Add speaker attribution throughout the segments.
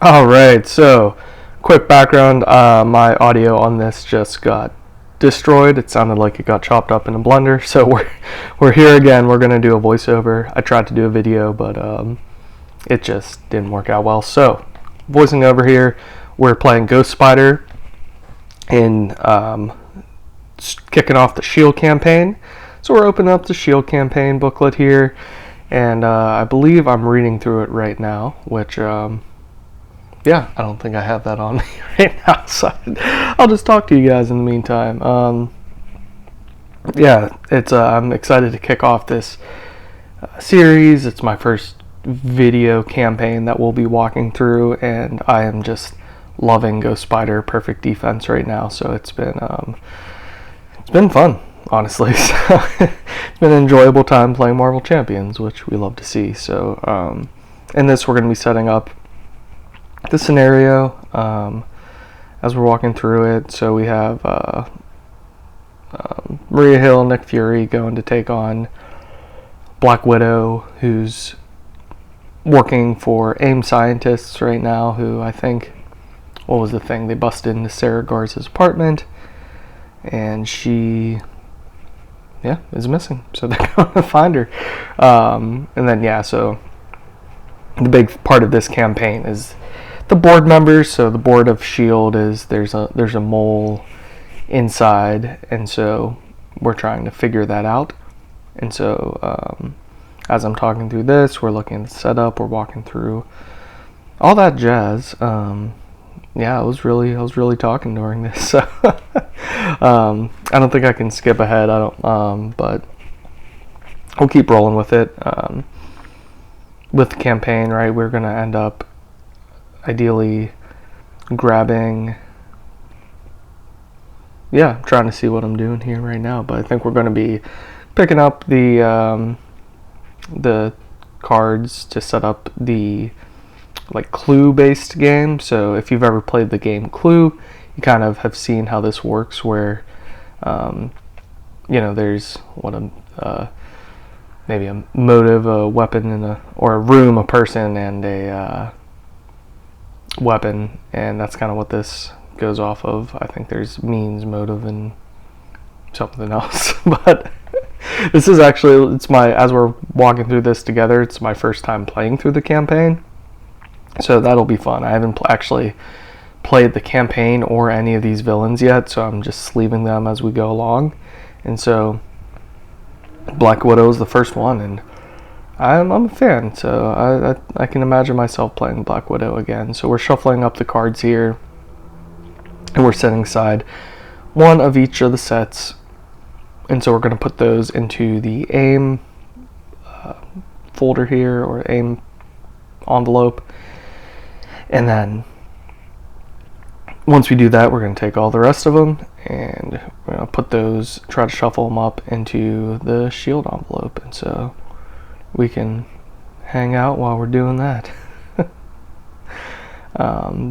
Speaker 1: All right, so quick background. My audio on this just got destroyed. It sounded like it got chopped up in a blender. So we're here again. We're gonna do a voiceover. I tried to do a video, but it just didn't work out well. So voicing over here, we're playing Ghost Spider in kicking off the S.H.I.E.L.D campaign. So we're opening up the S.H.I.E.L.D campaign booklet here, and I believe I'm reading through it right now, which yeah, I don't think I have that on me right now, so I'll just talk to you guys in the meantime. Yeah, I'm excited to kick off this series. It's my first video campaign that we'll be walking through, and I am just loving Ghost Spider Perfect Defense right now. So it's been fun, honestly. So it's been an enjoyable time playing Marvel Champions, which we love to see. So in this, we're going to be setting up the scenario as we're walking through it. So we have Maria Hill, Nick Fury going to take on Black Widow, who's working for AIM scientists right now, who I think, what was the thing? They busted into Sarah Garza's apartment, and she, is missing. So they're going to find her. And then, so the big part of this campaign is the board members. So the board of S.H.I.E.L.D is there's a mole inside, and so we're trying to figure that out. And so as I'm talking through this, we're looking at the setup, we're walking through all that jazz. I was really talking during this. So I don't think I can skip ahead. But we'll keep rolling with it. With the campaign, right, we're gonna end up ideally grabbing, trying to see what I'm doing here right now, but I think we're going to be picking up the cards to set up the clue based game. So if you've ever played the game Clue, you kind of have seen how this works, where there's maybe a motive, a weapon, or a room, a person, and a weapon, and that's kind of what this goes off of. I think there's means, motive, and something else. But this is actually, as we're walking through this together, it's my first time playing through the campaign, so that'll be fun. I haven't actually played the campaign or any of these villains yet, so I'm just sleeving them as we go along. And so Black Widow is the first one, and I'm a fan, so I can imagine myself playing Black Widow again. So we're shuffling up the cards here, and we're setting aside one of each of the sets, and so we're going to put those into the AIM folder here, or AIM envelope. And then once we do that, we're going to take all the rest of them, and we're going to put those, try to shuffle them up into the S.H.I.E.L.D envelope, and so we can hang out while we're doing that.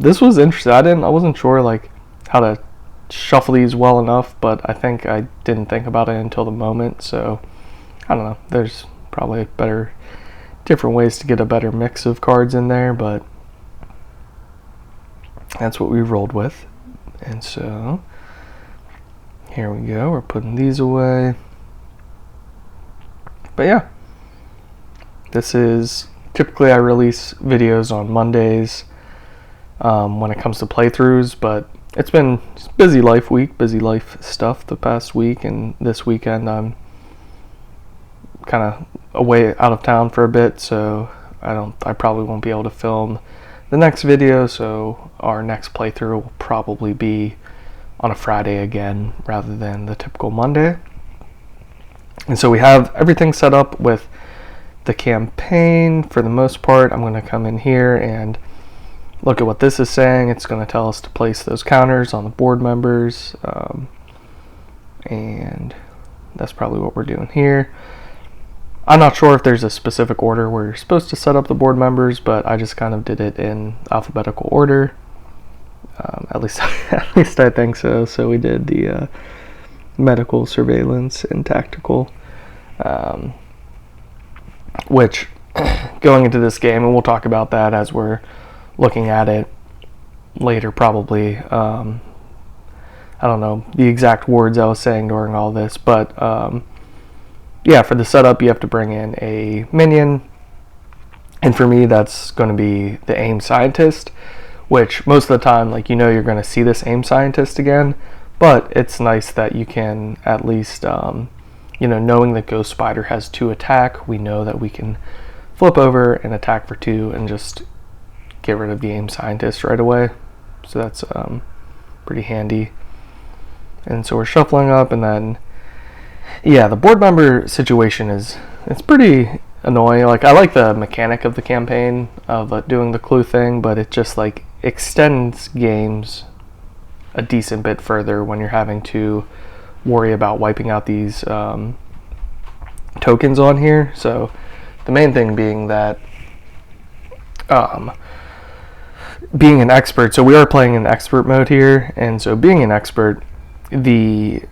Speaker 1: This was interesting. I wasn't sure how to shuffle these well enough, but I think I didn't think about it until the moment. So I don't know. There's probably different ways to get a better mix of cards in there, but that's what we rolled with. And so here we go. We're putting these away. But this is, typically I release videos on Mondays when it comes to playthroughs, but it's been busy life stuff the past week, and this weekend I'm kind of away out of town for a bit, so I probably won't be able to film the next video, so our next playthrough will probably be on a Friday again rather than the typical Monday. And so we have everything set up with the campaign for the most part. I'm going to come in here and look at what this is saying. It's going to tell us to place those counters on the board members, and that's probably what we're doing here. I'm not sure if there's a specific order we're supposed to set up the board members, but I just kind of did it in alphabetical order. At least I think so. So we did the medical, surveillance, and tactical, which going into this game, and we'll talk about that as we're looking at it later probably. I don't know the exact words I was saying during all this, but yeah, for the setup you have to bring in a minion, and for me that's going to be the AIM scientist, which most of the time, like, you're going to see this AIM scientist again, but it's nice that you can at least, knowing that Ghost Spider has 2 attack, we know that we can flip over and attack for 2 and just get rid of the AIM scientist right away. So that's pretty handy. And so we're shuffling up, and then, yeah, the board member situation it's pretty annoying. Like, I like the mechanic of the campaign of doing the clue thing, but it just, like, extends games a decent bit further when you're having to worry about wiping out these tokens on here. So the main thing being that being an expert, so we are playing in expert mode here, and so being an expert, the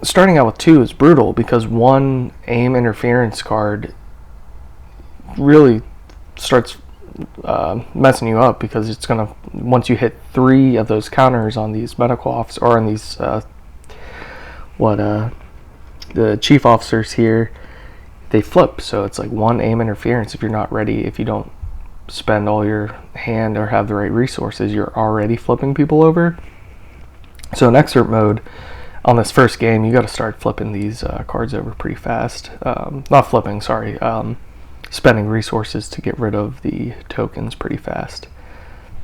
Speaker 1: starting out with 2 is brutal because 1 AIM interference card really starts messing you up, because it's gonna, once you hit 3 of those counters on these medical officers, or on these the chief officers here, they flip. So it's like 1 AIM interference if you're not ready. If you don't spend all your hand or have the right resources, you're already flipping people over. So in expert mode on this first game, you got to start flipping these cards over pretty fast. Not flipping, sorry. Spending resources to get rid of the tokens pretty fast.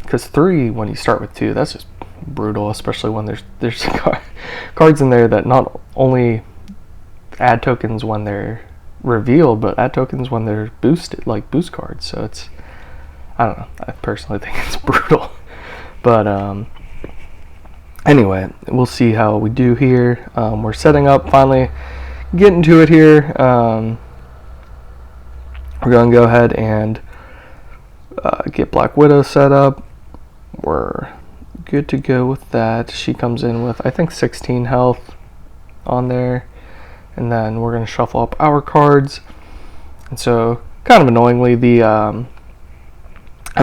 Speaker 1: Because 3, when you start with 2, that's just brutal, especially when there's cards in there that not only add tokens when they're revealed, but add tokens when they're boosted, like boost cards. So it's, I don't know, I personally think it's brutal. But anyway, we'll see how we do here. We're setting up, finally getting to it here. We're going to go ahead and get Black Widow set up. We're good to go with that. She comes in with, I think, 16 health on there. And then we're going to shuffle up our cards. And so, kind of annoyingly, I'm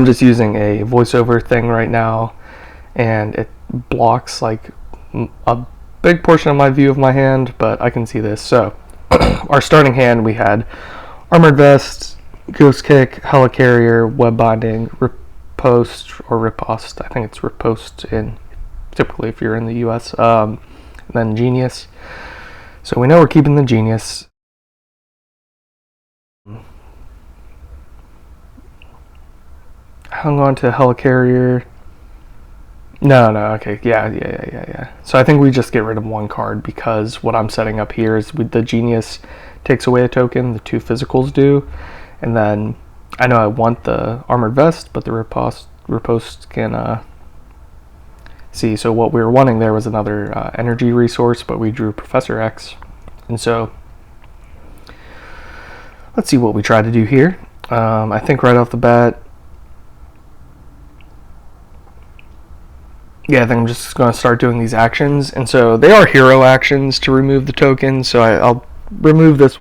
Speaker 1: just using a voiceover thing right now, and it blocks like a big portion of my view of my hand, but I can see this. So, our starting hand, we had Armored Vest, Ghost Kick, Helicarrier, Web Binding, Riposte, or Riposte. I think it's Riposte typically if you're in the US. Then Genius. So we know we're keeping the Genius. Hung on to Helicarrier. No, okay, yeah. So I think we just get rid of 1 card, because what I'm setting up here is with the Genius takes away a token, the 2 physicals do, and then I know I want the Armored Vest, but the Riposte can see. So what we were wanting there was another energy resource, but we drew Professor X, and so let's see what we try to do here. I think right off the bat, yeah, I think I'm just going to start doing these actions, and so they are hero actions to remove the token, so I'll remove this.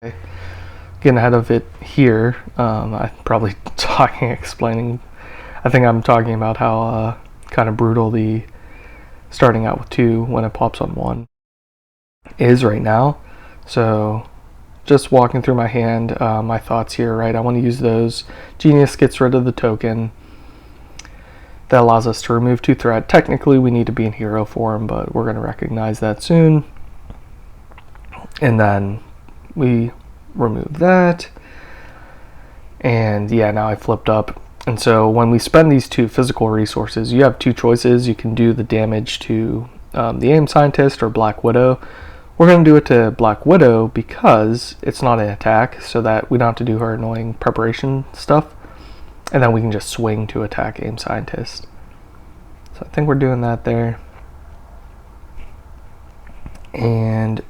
Speaker 1: Getting ahead of it here, I'm probably explaining, I think I'm talking about how kind of brutal the starting out with 2 when it pops on 1 is right now. So just walking through my hand, my thoughts here, right? I want to use those. Genius gets rid of the token. That allows us to remove 2 threat. Technically, we need to be in hero form, but we're going to recognize that soon. And then we remove that. And yeah, now I flipped up. And so when we spend these 2 physical resources, you have 2 choices. You can do the damage to the AIM Scientist or Black Widow. We're going to do it to Black Widow because it's not an attack, so that we don't have to do her annoying preparation stuff. And then we can just swing to attack AIM Scientist. So I think we're doing that there. And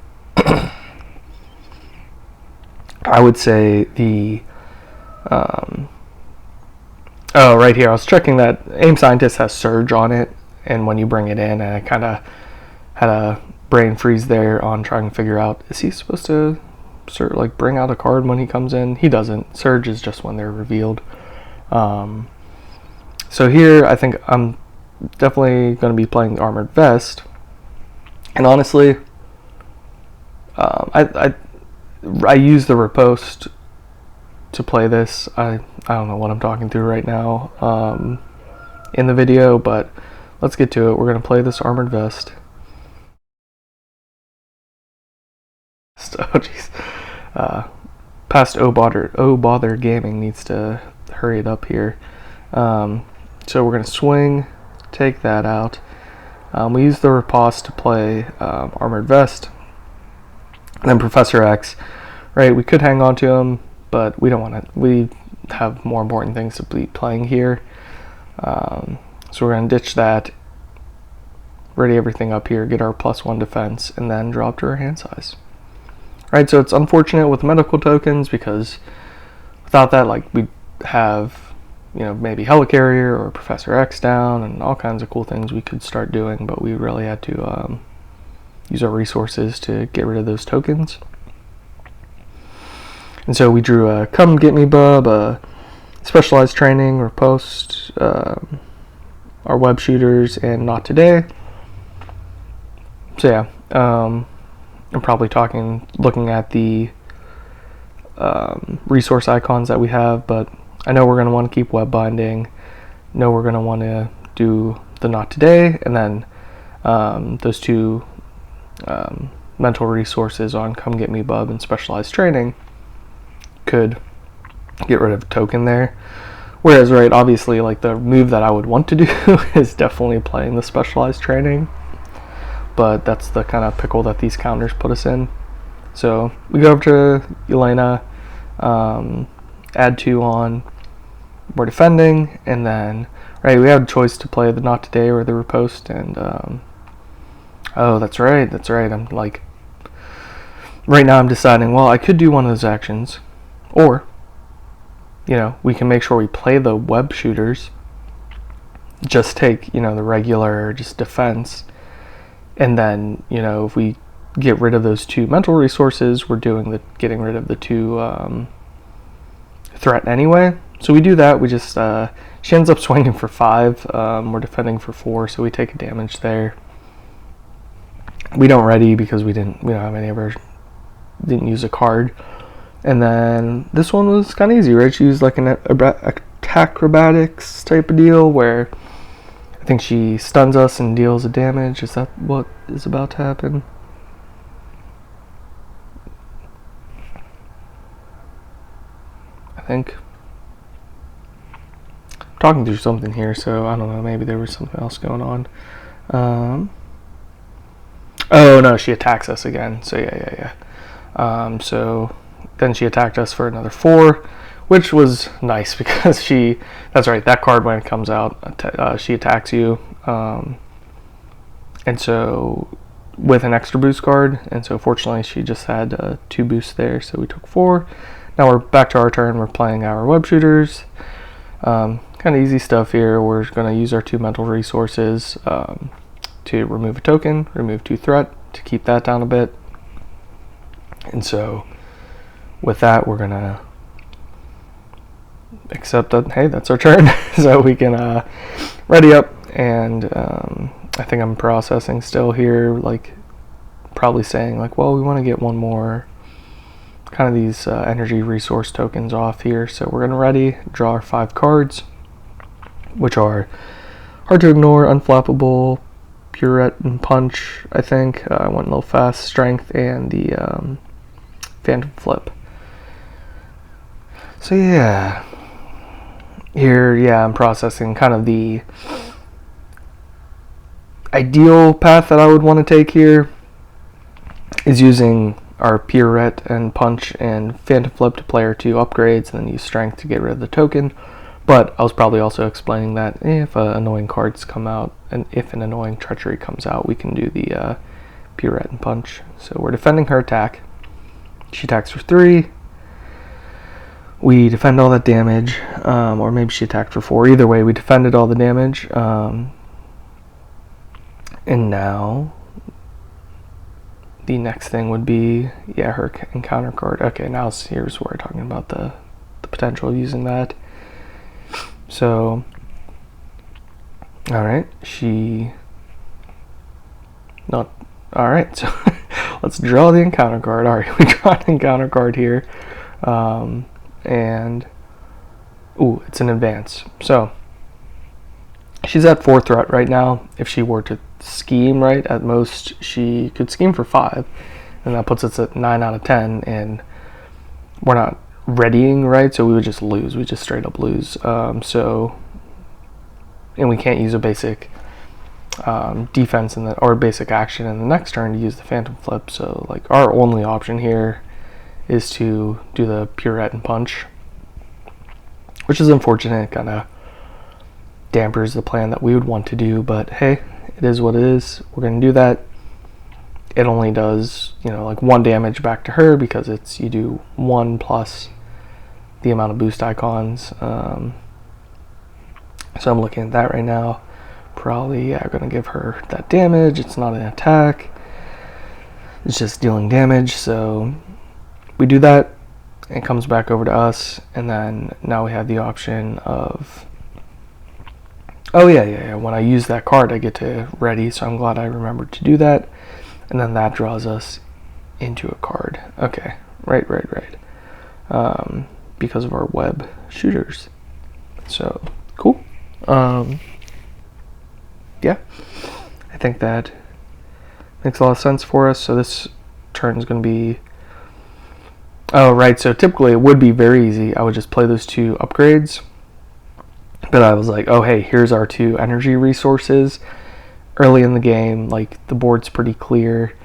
Speaker 1: I would say the right here, I was checking that AIM Scientist has Surge on it, and when you bring it in, and I kind of had a brain freeze there on trying to figure out, is he supposed to bring out a card when he comes in? He doesn't. Surge is just when they're revealed. So here, I think I'm definitely going to be playing the Armored Vest. And honestly, I use the riposte to play this. I don't know what I'm talking through right now in the video, but let's get to it. We're going to play this Armored Vest. Oh jeez. Past Oh Bother Gaming needs to hurry it up here. So we're going to swing, take that out. We use the riposte to play Armored Vest. And then Professor X, right? We could hang on to him, but we don't want to. We have more important things to be playing here. So we're going to ditch that, ready everything up here, get our +1 defense, and then drop to our hand size. Right, so it's unfortunate with medical tokens because without that, like, we'd have, you know, maybe Helicarrier or Professor X down and all kinds of cool things we could start doing, but we really had to use our resources to get rid of those tokens. And so we drew a Come Get Me Bub, a Specialized Training, Riposte, our Web Shooters, and Not Today. So yeah, I'm probably looking at the resource icons that we have, but I know we're going to want to keep web binding. Know we're going to want to do the Not Today, and then those two mental resources on Come Get Me Bub and Specialized Training could get rid of a token there. Whereas, right, obviously, like, the move that I would want to do is definitely playing the Specialized Training. But that's the kind of pickle that these counters put us in. So we go over to Elena, add 2 on, we're defending, and then, right, we have a choice to play the Not Today or the Riposte, and, oh, that's right, I'm like, right now I'm deciding, well, I could do one of those actions, or, you know, we can make sure we play the Web Shooters, just take, you know, the regular, just defense. And then, you know, if we get rid of those 2 mental resources, we're getting rid of the 2 threat anyway. So we do that. We just she ends up swinging for 5. We're defending for 4, so we take a damage there. We don't ready because we don't have any of our, didn't use a card. And then this one was kind of easy, right? She used like an attack acrobatics type of deal where I think she stuns us and deals a damage. Is that what is about to happen? I think. I'm talking through something here, so I don't know. Maybe there was something else going on. Oh no, she attacks us again. So yeah. So then she attacked us for another 4. Which was nice because that's right, that card when it comes out, she attacks you. And so with an extra boost card, and so fortunately she just had 2 boosts there, so we took 4. Now we're back to our turn, we're playing our Web Shooters. Kind of easy stuff here. We're going to use our 2 mental resources to remove a token, remove 2 threat, to keep that down a bit. And so with that, we're going to accept that, hey, that's our turn. So we can ready up, and I think I'm processing still here, like probably saying like, well, we want to get one more kind of these energy resource tokens off here. So we're going to ready, draw our 5 cards, which are Hard to Ignore, Unflappable, Pirouette and Punch. I think I went a little fast, Strength, and the Phantom Flip. So yeah, here, yeah, I'm processing kind of the ideal path that I would want to take here is using our Pirouette and Punch and Phantom Flip to play our 2 upgrades, and then use Strength to get rid of the token. But I was probably also explaining that if annoying cards come out, and if an annoying Treachery comes out, we can do the Pirouette and Punch. So we're defending her attack. She attacks for 3. We defend all that damage, or maybe she attacked for 4. Either way, we defended all the damage. And now the next thing would be, yeah, her encounter card. Okay, now here's where we're talking about the potential of using that. So All right, not. All right, so let's draw the encounter card. All right, we draw an encounter card here, and ooh, it's an advance. So she's at 4 threat right now. If she were to scheme, right, at most she could scheme for 5, and that puts us at 9 out of 10, and we're not readying, right, so we would just lose. We just straight up lose. And we can't use a basic defense or basic action in the next turn to use the phantom flip. So like our only option here is to do the pirouette and punch, which is unfortunate. It kind of dampers the plan that we would want to do, but hey, it is what it is. We're going to do that. It only does, like 1 damage back to her because it's you do 1 plus the amount of boost icons. So I'm looking at that right now. Probably, yeah, going to give her that damage. It's not an attack. It's just dealing damage. So we do that. It comes back over to us. And then now we have the option of... Oh, yeah. When I use that card, I get to ready. So I'm glad I remembered to do that. And then that draws us into a card. Okay. Right. Because of our web shooters. So, cool. Yeah, I think that makes a lot of sense for us. So this turn is going to be... Oh, right. So typically it would be very easy. I would just play those 2 upgrades. But I was like, oh, hey, here's our 2 energy resources. Early in the game, like, the board's pretty clear.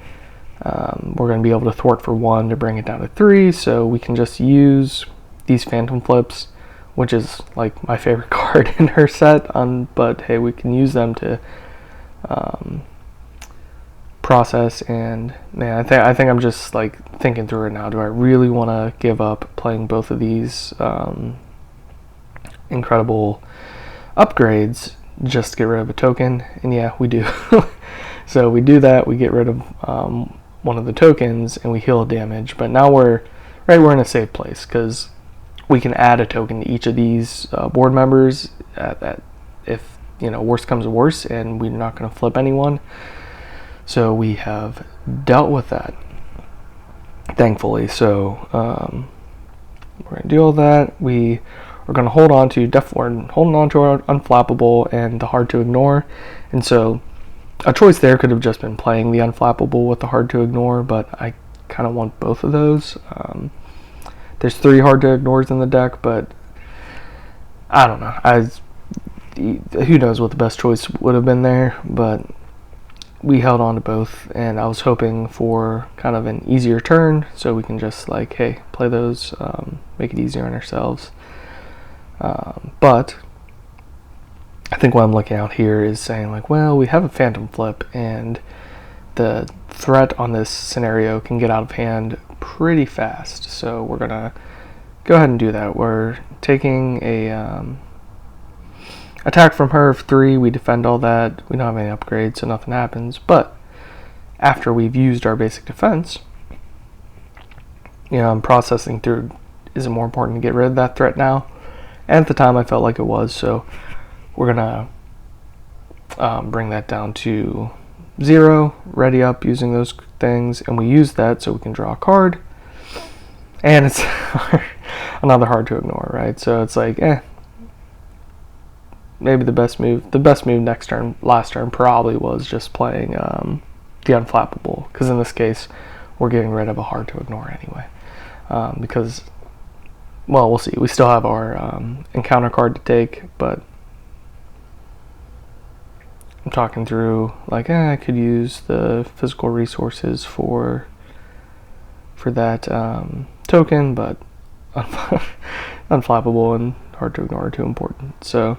Speaker 1: We're going to be able to thwart for 1 to bring it down to 3. So we can just use these phantom flips, which is like my favorite card in her set. But hey, we can use them to process. And man, I think I'm just like thinking through it now. Do I really want to give up playing both of these incredible upgrades just to get rid of a token? And yeah, we do. So we do that. We get rid of one of the tokens and we heal damage. But now we're in a safe place because we can add a token to each of these board members if worst comes to worst, and we're not going to flip anyone. So we have dealt with that, thankfully. So we're going to do all that. We are going to hold on to our unflappable and the hard to ignore. And so a choice there could have just been playing the unflappable with the hard to ignore, but I kind of want both of those. There's 3 hard to ignores in the deck, but I don't know. Who knows what the best choice would have been there, but we held on to both, and I was hoping for kind of an easier turn so we can just like, hey, play those, make it easier on ourselves. But I think what I'm looking out here is saying like, well, we have a phantom flip, and the threat on this scenario can get out of hand pretty fast. So we're gonna go ahead and do that. We're taking a attack from her of 3. We defend all that. We don't have any upgrades, so nothing happens. But after we've used our basic defense, I'm processing through, is it more important to get rid of that threat now? And at the time I felt like it was, so we're gonna bring that down to 0, ready up using those things, and we use that so we can draw a card. And it's another hard to ignore, right? So it's like, maybe the best move last turn probably was just playing the unflappable, because in this case we're getting rid of a hard to ignore anyway, because, well, we'll see. We still have our encounter card to take, but I'm talking through like, I could use the physical resources for that token, but unflappable and hard to ignore are too important. So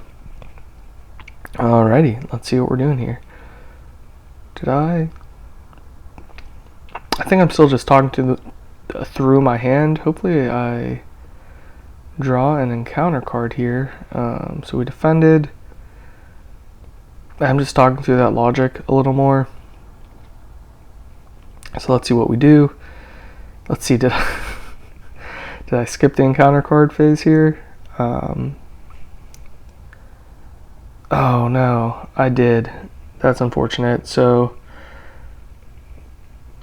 Speaker 1: alrighty, let's see what we're doing here. I think I'm still just talking through my hand. Hopefully I draw an encounter card here. So we defended. I'm just talking through that logic a little more. So let's see what we do. Let's see, did I skip the encounter card phase here? Oh no, I did. That's unfortunate. So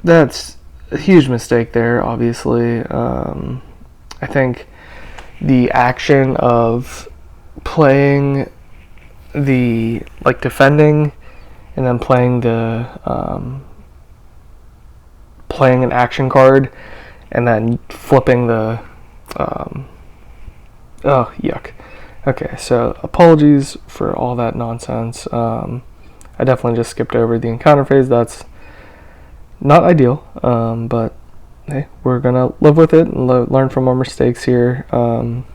Speaker 1: that's a huge mistake there, obviously. I think the action of playing the, like, defending and then playing the, playing an action card and then flipping the, oh, yuck. Okay, so apologies for all that nonsense. I definitely just skipped over the encounter phase. That's not ideal, but hey, we're gonna live with it and learn from our mistakes here. And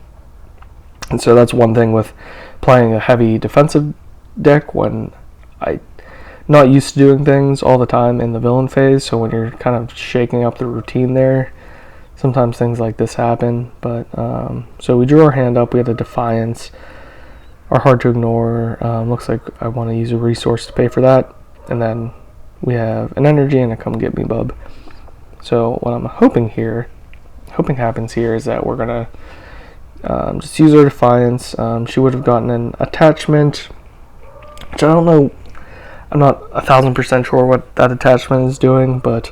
Speaker 1: so that's one thing with playing a heavy defensive deck when I'm not used to doing things all the time in the villain phase. So when you're kind of shaking up the routine there, sometimes things like this happen. But so we drew our hand up. We had a Defiance, our Hard to Ignore. Looks like I want to use a resource to pay for that, and then we have an energy and a Come Get Me Bub. So what I'm hoping happens here is that we're gonna just use our Defiance. She would have gotten an attachment, which I don't know. I'm not 1,000% sure what that attachment is doing, but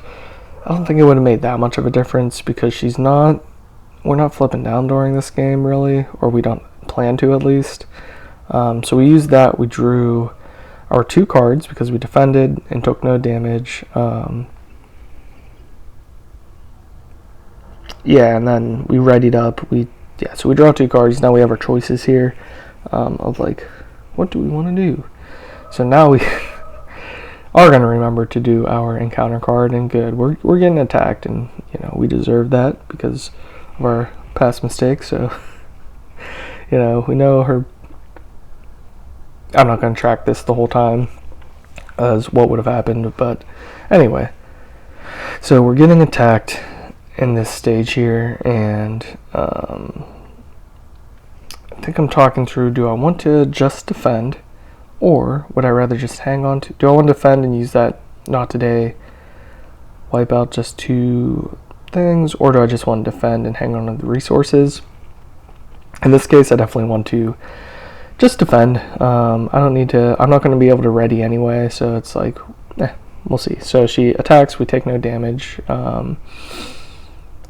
Speaker 1: I don't think it would have made that much of a difference because we're not flipping down during this game really, or we don't plan to at least. So we used that. We drew our 2 cards because we defended and took no damage. Yeah, and then we readied up. So we draw 2 cards. Now we have our choices here of like, what do we want to do? So now we are going to remember to do our encounter card, and good. We're getting attacked, and we deserve that because of our past mistakes. So we know her. I'm not going to track this the whole time as what would have happened, but anyway. So we're getting attacked in this stage here, and I think I'm talking through, do I want to just defend, or would I rather just hang on to, do I want to defend and use that not today, wipe out just 2 things, or do I just want to defend and hang on to the resources? In this case, I definitely want to just defend. I'm not going to be able to ready anyway, so it's like, we'll see. So she attacks, we take no damage,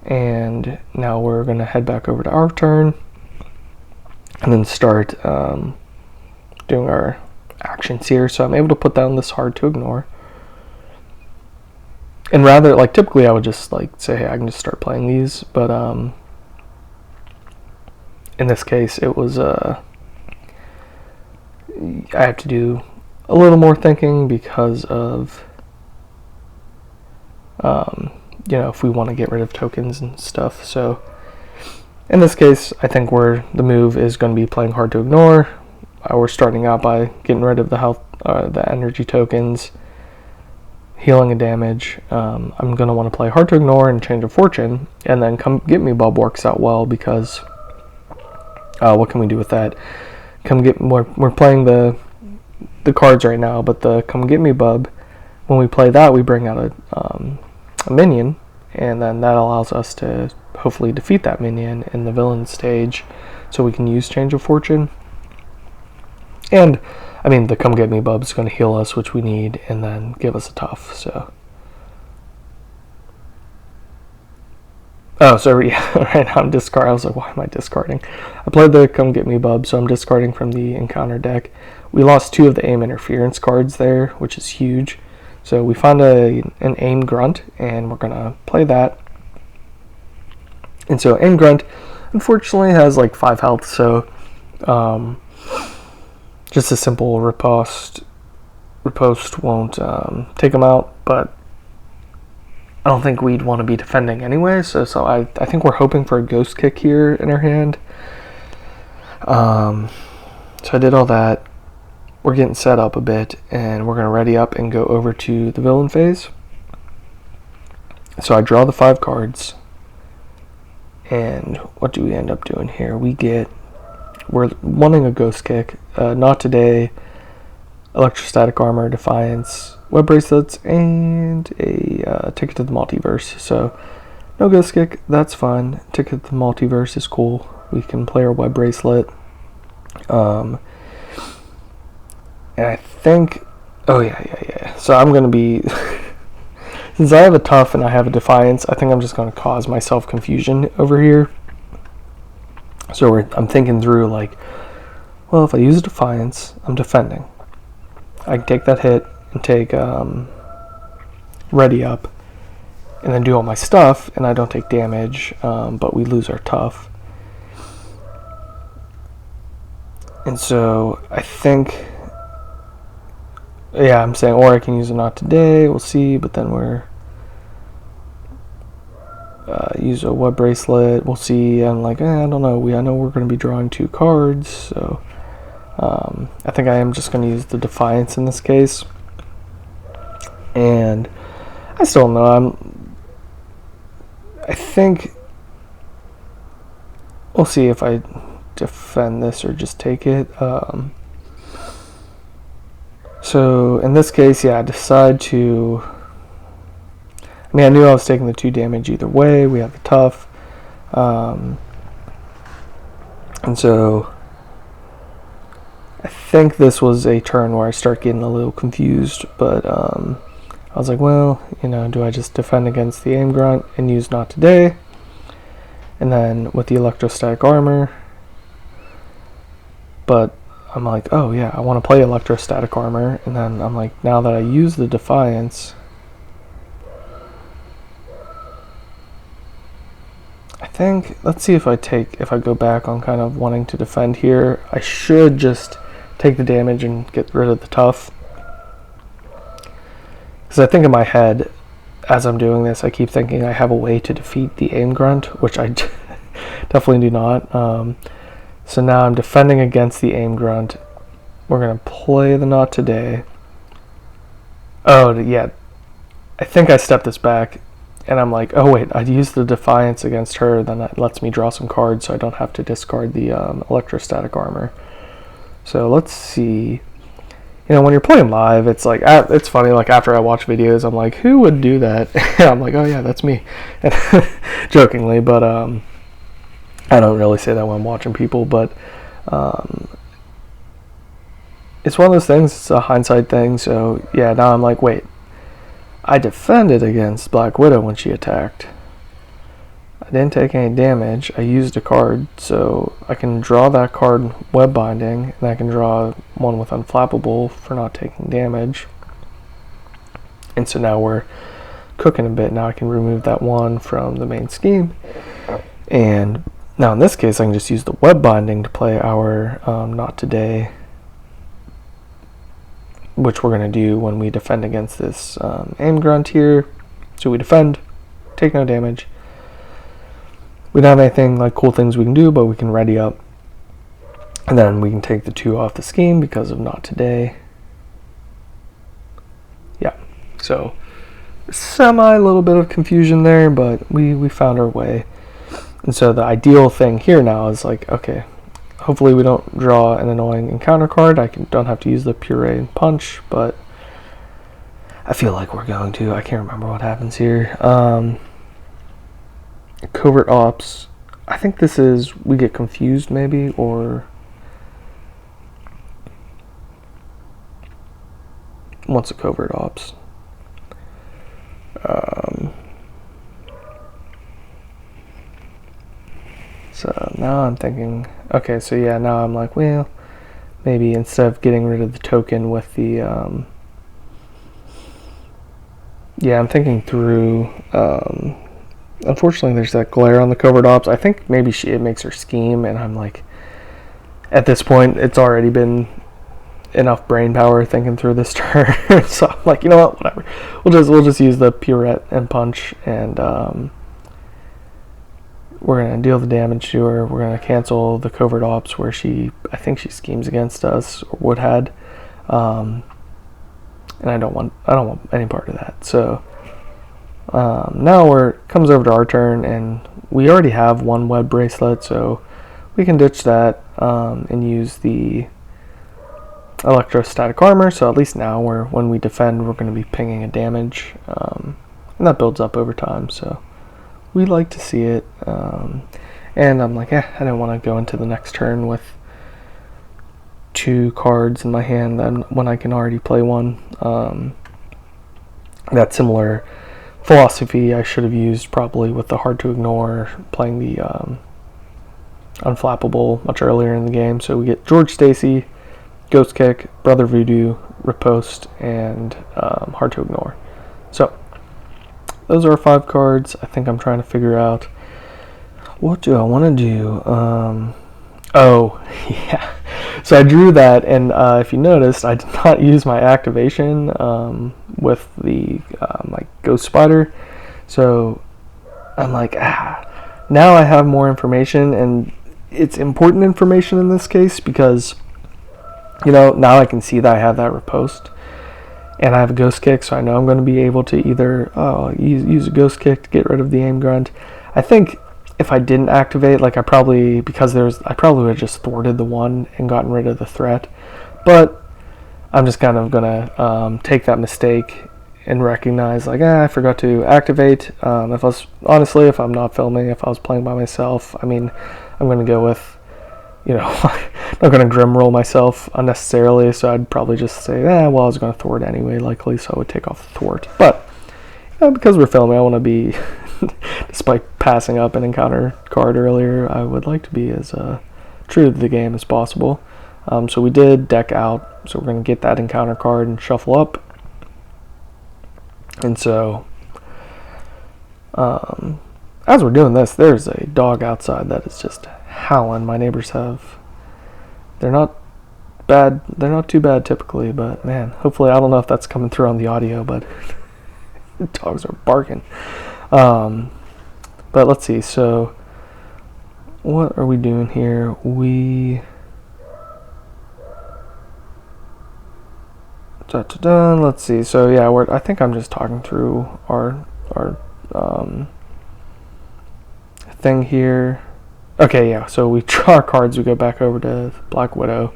Speaker 1: and now we're going to head back over to our turn and then start doing our actions here. So I'm able to put down this Hard to Ignore, and rather, like, typically I would just like say, hey, I can just start playing these, but in this case it was I have to do a little more thinking because of if we want to get rid of tokens and stuff. So in this case, I think the move is going to be playing Hard to Ignore. We're starting out by getting rid of the health, the energy tokens, healing and damage. I'm going to want to play Hard to Ignore and Change of Fortune, and then Come Get Me Bub works out well because what can we do with that? We're playing the cards right now, but the Come Get Me Bub, when we play that, we bring out a minion, and then that allows us to hopefully defeat that minion in the villain stage, so we can use Change of Fortune. And I mean, the Come Get Me Bub is going to heal us, which we need, and then give us a tough. So yeah, right now I'm discarding. I was like, why am I discarding? I played the Come Get Me Bub, so I'm discarding from the encounter deck. We lost 2 of the aim interference cards there, which is huge. So we found an aim grunt, and we're gonna play that. And so aim grunt, unfortunately, has like 5 health. So just a simple riposte won't take him out, but I don't think we'd want to be defending anyway, so I think we're hoping for a Ghost Kick here in our hand. So I did all that. We're getting set up a bit, and we're going to ready up and go over to the villain phase. So I draw the 5 cards, and what do we end up doing here? We're wanting a Ghost Kick, not today, Electrostatic Armor, Defiance, Web Bracelets, and a Ticket to the Multiverse. So no Ghost Kick, that's fine. Ticket to the Multiverse is cool. We can play our Web Bracelet. And I think, oh yeah. So I'm going to be, since I have a tough and I have a defiance, I think I'm just going to cause myself confusion over here. So I'm thinking through like, well, if I use a defiance, I'm defending. I can take that hit and take ready up and then do all my stuff, and I don't take damage, but we lose our tough. And so I think, yeah, I'm saying, or I can use it not today, we'll see, but then we're use a web bracelet, we'll see. I'm like, I don't know, I know we're going to be drawing 2 cards, so I think I am just going to use the defiance in this case. And I still don't know, I think we'll see if I defend this or just take it. So in this case, yeah, I decide to, I knew I was taking the 2 damage either way. We have the tough. And so I think this was a turn where I start getting a little confused, but I was like, well, do I just defend against the aim grunt and use not today? And then with the electrostatic armor, but I'm like, oh yeah, I want to play electrostatic armor, and then I'm like, now that I use the defiance, I think, let's see if I go back on kind of wanting to defend here. I should just take the damage and get rid of the tough. Because I think in my head, as I'm doing this, I keep thinking I have a way to defeat the aim grunt, which I definitely do not. So now I'm defending against the aim grunt. We're going to play the not today. Oh, yeah. I think I stepped this back, and I'm like, oh wait, I'd use the defiance against her, then that lets me draw some cards so I don't have to discard the electrostatic armor. So let's see. When you're playing live, it's like, it's funny, like after I watch videos, I'm like, who would do that? I'm like, oh yeah, that's me. Jokingly, but I don't really say that when I'm watching people, but it's one of those things, it's a hindsight thing, so yeah, now I'm like, wait, I defended against Black Widow when she attacked. I didn't take any damage. I used a card, so I can draw that card web binding, and I can draw one with unflappable for not taking damage. And so now we're cooking a bit. Now I can remove that one from the main scheme. And now in this case, I can just use the web binding to play our not today, which we're going to do when we defend against this aim grunt here. So we defend, take no damage. We don't have anything like cool things we can do, but we can ready up. And then we can take the 2 off the scheme because of not today. Yeah, so semi little bit of confusion there, but we found our way. And so the ideal thing here now is like, okay, hopefully we don't draw an annoying encounter card. Don't have to use the puree and punch, but I feel like we're going to. I can't remember what happens here. Covert ops. I think this is, we get confused maybe, or what's a covert ops? So now I'm thinking, okay, so yeah, now I'm like, well, maybe instead of getting rid of the token with the, yeah, I'm thinking through, unfortunately there's that glare on the covert ops. I think maybe it makes her scheme, and I'm like, at this point, it's already been enough brain power thinking through this turn. So I'm like, you know what, whatever. We'll just use the purette and punch, and we're gonna deal the damage to her. We're gonna cancel the covert ops where I think she schemes against us, or would had, and I don't want any part of that. So now comes over to our turn, and we already have one web bracelet, so we can ditch that and use the electrostatic armor. So at least now when we defend, we're going to be pinging a damage, and that builds up over time. So we like to see it, and I'm like, I don't want to go into the next turn with 2 cards in my hand than when I can already play one. That similar philosophy I should have used probably with the Hard to Ignore, playing the Unflappable much earlier in the game. So we get George Stacy, Ghost Kick, Brother Voodoo, Riposte, and Hard to Ignore. So those are 5 cards. I think I'm trying to figure out, what do I want to do? Oh, yeah. So I drew that, and if you noticed, I did not use my activation with the like Ghost Spider. So I'm like, now I have more information, and it's important information in this case because, now I can see that I have that riposte, and I have a Ghost Kick, so I know I'm going to be able to either use a Ghost Kick to get rid of the aim grunt. I think if I didn't activate, I probably would have just thwarted the one and gotten rid of the threat. But I'm just kind of gonna take that mistake and recognize, I forgot to activate. If I'm not filming, if I was playing by myself, I'm gonna go with, I'm not gonna grim roll myself unnecessarily. So I'd probably just say, I was gonna thwart anyway, likely, so I would take off the thwart. But because we're filming, I want to be, despite passing up an encounter card earlier, I would like to be as true to the game as possible. So we did deck out, so we're going to get that encounter card and shuffle up. And so, as we're doing this, there's a dog outside that is just howling. My neighbors they're not too bad typically, but man, hopefully, I don't know if that's coming through on the audio, but the dogs are barking. But let's see, so what are we doing here? Let's see, so yeah, I think I'm just talking through our thing here. Okay, yeah, so we draw our cards, we go back over to Black Widow.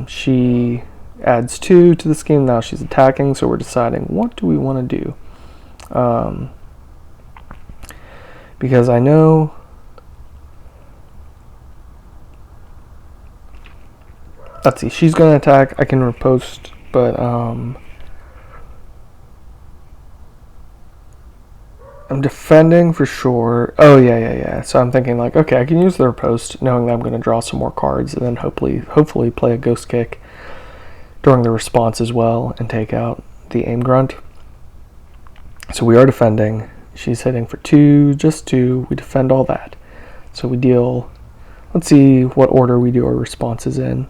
Speaker 1: She adds 2 to the scheme. Now she's attacking, so we're deciding, what do we want to do? Because I know let's see, she's going to attack. I can riposte, but I'm defending for sure. Oh, yeah. So I'm thinking okay, I can use the riposte, knowing that I'm going to draw some more cards, and then hopefully play a Ghost Kick during the response as well and take out the aim grunt. So we are defending. She's hitting for 2, just 2. We defend all that. So we deal, let's see what order we do our responses in.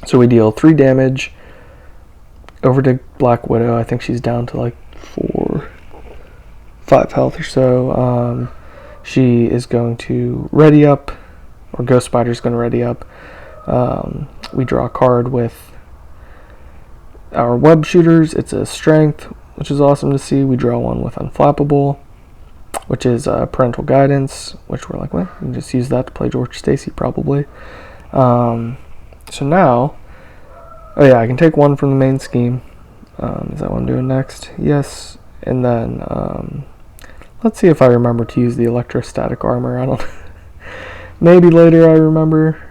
Speaker 1: So we deal 3 damage over to Black Widow. I think she's down to 5 health or so. She is going to ready up, or Ghost Spider's going to ready up. We draw a card with our web shooters. It's a strength, which is awesome to see. We draw one with Unflappable, which is parental guidance, which we're we can just use that to play George Stacy probably. So now, I can take 1 from the main scheme. Is that what I'm doing next? Yes. And then, let's see if I remember to use the electrostatic armor. I don't maybe later I remember.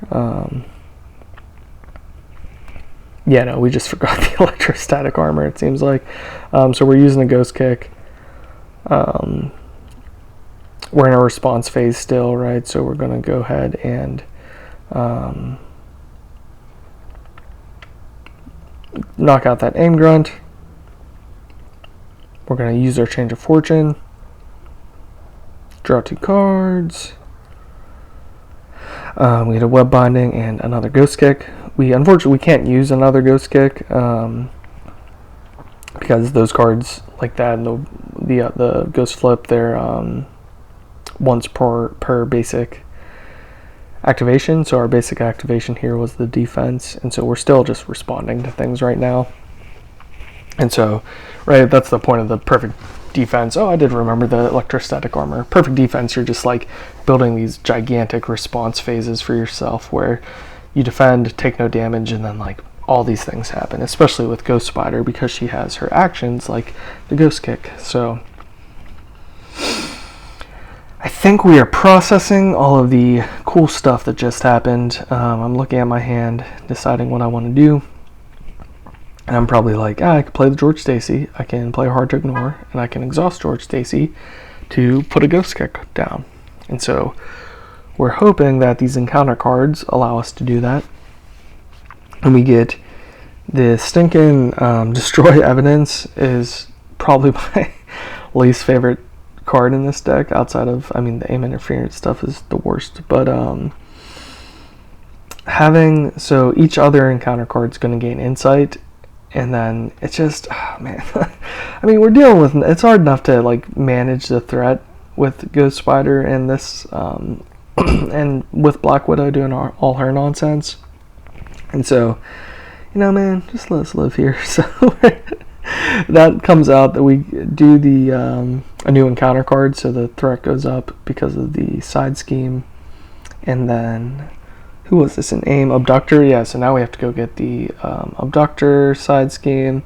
Speaker 1: Yeah, no, we just forgot the electrostatic armor, it seems like. So we're using a Ghost Kick. We're in a response phase still, right? So we're going to go ahead and knock out that aim grunt. We're going to use our Change of Fortune. Draw 2 cards. We get a Web Binding and another Ghost Kick. Unfortunately, we can't use another Ghost Kick because those cards like that and the Ghost Flip, they're once per basic activation. So our basic activation here was the defense, and so we're still just responding to things right now. And so, right, that's the point of the perfect defense. Oh, I did remember the electrostatic armor. Perfect defense, you're just building these gigantic response phases for yourself where you defend, take no damage, and then all these things happen, especially with Ghost Spider because she has her actions like the Ghost Kick. So I I think we are processing all of the cool stuff that just happened. I'm looking at my hand, deciding what I want to do. And I'm probably like, I can play the George Stacy, I can play Hard to Ignore, and I can exhaust George Stacy to put a Ghost Kick down. And so we're hoping that these encounter cards allow us to do that. And we get the stinking Destroy Evidence is probably my least favorite card in this deck outside of, I mean, the aim interference stuff is the worst. But so each other encounter card is going to gain insight. And then it's just, oh man, I mean, we're dealing with, it's hard enough to like manage the threat with Ghost Spider and this, and with Black Widow doing all her nonsense. And so, you know, man, just let us live here. So that comes out that we do the a new encounter card, so the threat goes up because of the side scheme. And then, who was this, an aim abductor? Yeah, so now we have to go get the abductor side scheme.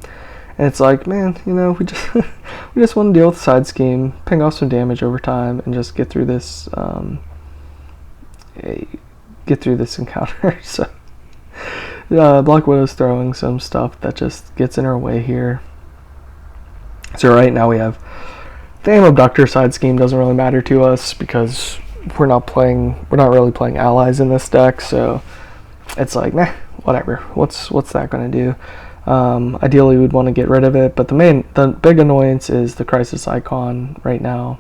Speaker 1: And it's like, man, you know, we just want to deal with the side scheme, ping off some damage over time, and just get through this encounter. So Black Widow's throwing some stuff that just gets in our way here. So right now we have the aim abductor side scheme doesn't really matter to us because we're not really playing allies in this deck, so it's like, meh, whatever. What's that going to do? Ideally, we'd want to get rid of it, but the big annoyance is the Crisis Icon right now,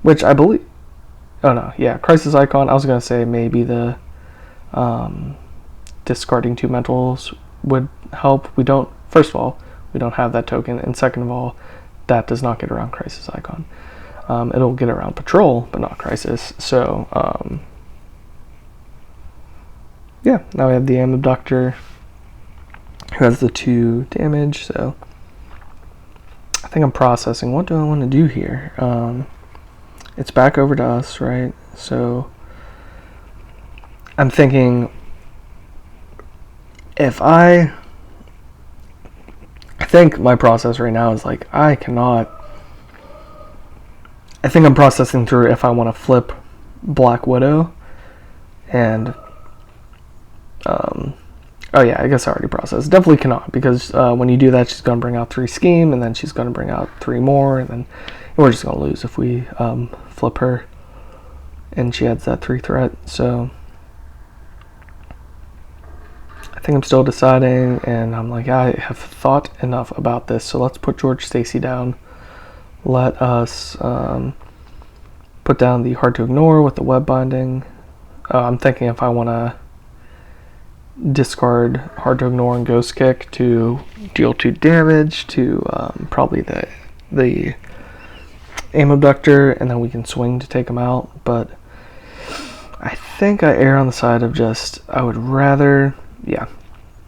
Speaker 1: which I believe. Oh no, yeah, Crisis Icon. I was going to say maybe the discarding 2 mentals would help. First of all, we don't have that token, and second of all, that does not get around Crisis Icon. It'll get around Patrol, but not Crisis. So, yeah, now we have the Aim Abductor, who has the 2 damage. So, I think I'm processing. What do I want to do here? It's back over to us, right? So, I'm thinking I think my process right now is like, I think I'm processing through if I want to flip Black Widow, and oh yeah, I guess I already processed. Definitely cannot, because when you do that, she's going to bring out 3 scheme, and then she's going to bring out 3 more, and then we're just going to lose if we flip her, and she adds that 3 threat. So I think I'm still deciding, and I'm like, I have thought enough about this, so let's put George Stacy down. Let us put down the Hard to Ignore with the web binding. I'm thinking if I want to discard Hard to Ignore and Ghost Kick to deal 2 damage to probably the Aim Abductor, and then we can swing to take him out. But I think I err on the side of just, I would rather, yeah,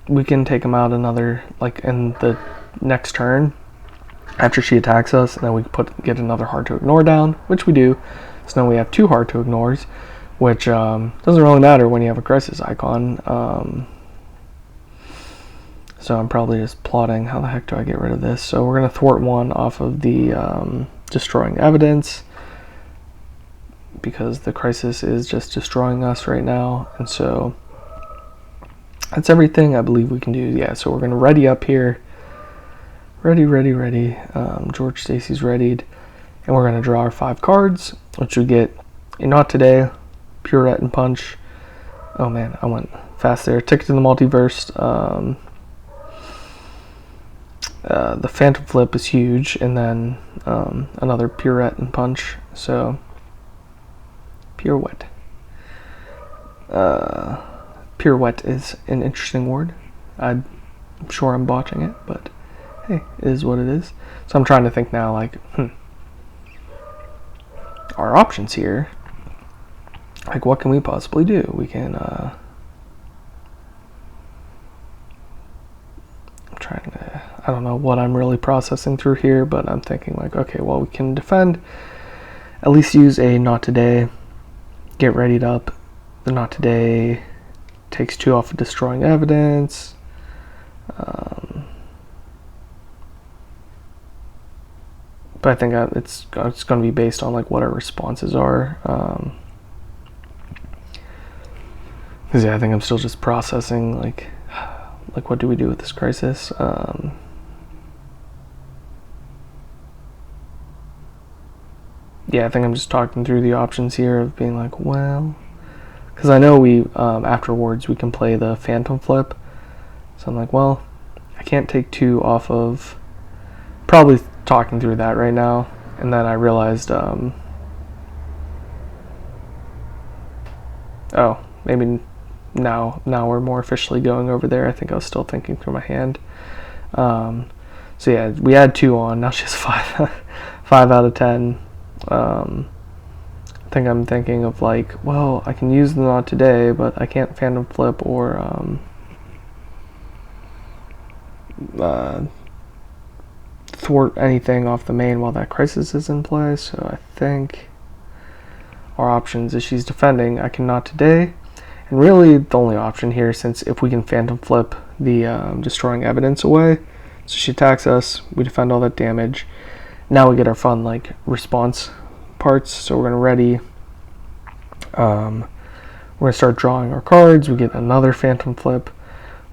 Speaker 1: we can take him out another, like in the next turn after she attacks us, and then we get another Hard to Ignore down, which we do. So now we have 2 Hard to Ignores, which doesn't really matter when you have a Crisis Icon. So I'm probably just plotting how the heck do I get rid of this. So we're going to thwart 1 off of the Destroying Evidence, because the Crisis is just destroying us right now. And so that's everything I believe we can do. Yeah, so we're going to ready up here. Ready. George Stacy's readied. And we're going to draw our 5 cards, which we get a Not Today, Pirouette and Punch. Oh man, I went fast there. Ticket to the Multiverse. The Phantom Flip is huge. And then another Pirouette and Punch. So, Pirouette. Pirouette is an interesting word. I'm sure I'm botching it, but hey, it is what it is. So I'm trying to think now, like, our options here. Like, what can we possibly do? We can, I'm trying to, I don't know what I'm really processing through here, but I'm thinking like, okay, well, we can defend, at least use a Not Today, get readied up. The Not Today takes 2 off of Destroying Evidence. but I think it's going to be based on like what our responses are. Because yeah, I think I'm still just processing like what do we do with this crisis. Yeah, I think I'm just talking through the options here of being like, well, because I know we afterwards we can play the phantom flip. So I'm like, well, I can't take 2 off of. Probably talking through that right now, and then I realized, oh, maybe now we're more officially going over there. I think I was still thinking through my hand. So yeah, we had 2 on. Now she's 5, 5 out of 10. I think I'm thinking of like, well, I can use the not today, but I can't phantom flip or thwart anything off the main while that crisis is in play. So I think our options is she's defending. I can not today, and really the only option here, since if we can phantom flip the destroying evidence away, so she attacks us, we defend all that damage. Now we get our fun like response parts. So we're gonna ready. We're gonna start drawing our cards. We get another phantom flip,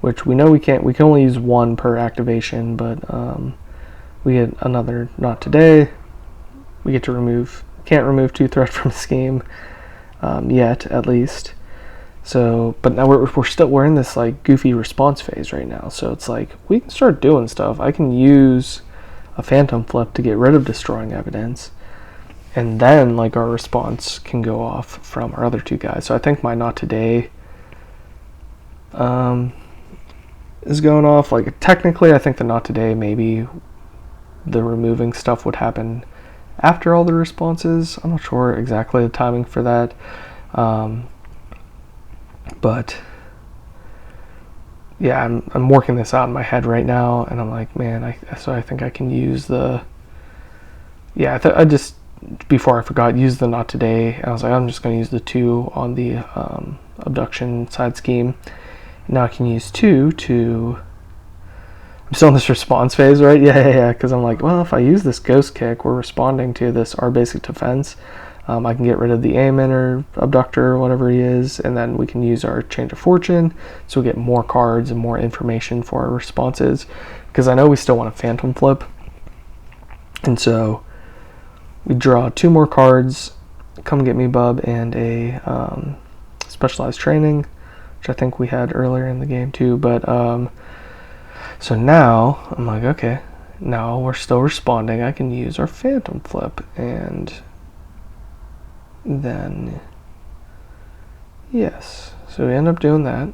Speaker 1: which we know we can't. We can only use 1 per activation, but we get another not today. We get to can't remove 2 threat from this game yet, at least. So, but now we're in this like goofy response phase right now. So it's like we can start doing stuff. I can use a phantom flip to get rid of destroying evidence, and then like our response can go off from our other 2 guys. So I think my not today is going off. Like technically, I think the not today, maybe the removing stuff would happen after all the responses. I'm not sure exactly the timing for that, but yeah, I'm working this out in my head right now, and I'm like, man, I think I can use the. Yeah, I just before I forgot, use the not today. I was like, I'm just going to use the 2 on the abduction side scheme. Now I can use 2 to. I'm still in this response phase, right? Yeah. Because I'm like, well, if I use this ghost kick, we're responding to this our basic defense. I can get rid of the aimant or abductor or whatever he is, and then we can use our change of fortune, so we get more cards and more information for our responses. Because I know we still want a phantom flip, and so we draw 2 more cards, Come Get Me Bub, and a specialized training, which I think we had earlier in the game too. But so now I'm like, okay, now we're still responding. I can use our phantom flip, and then yes, so we end up doing that.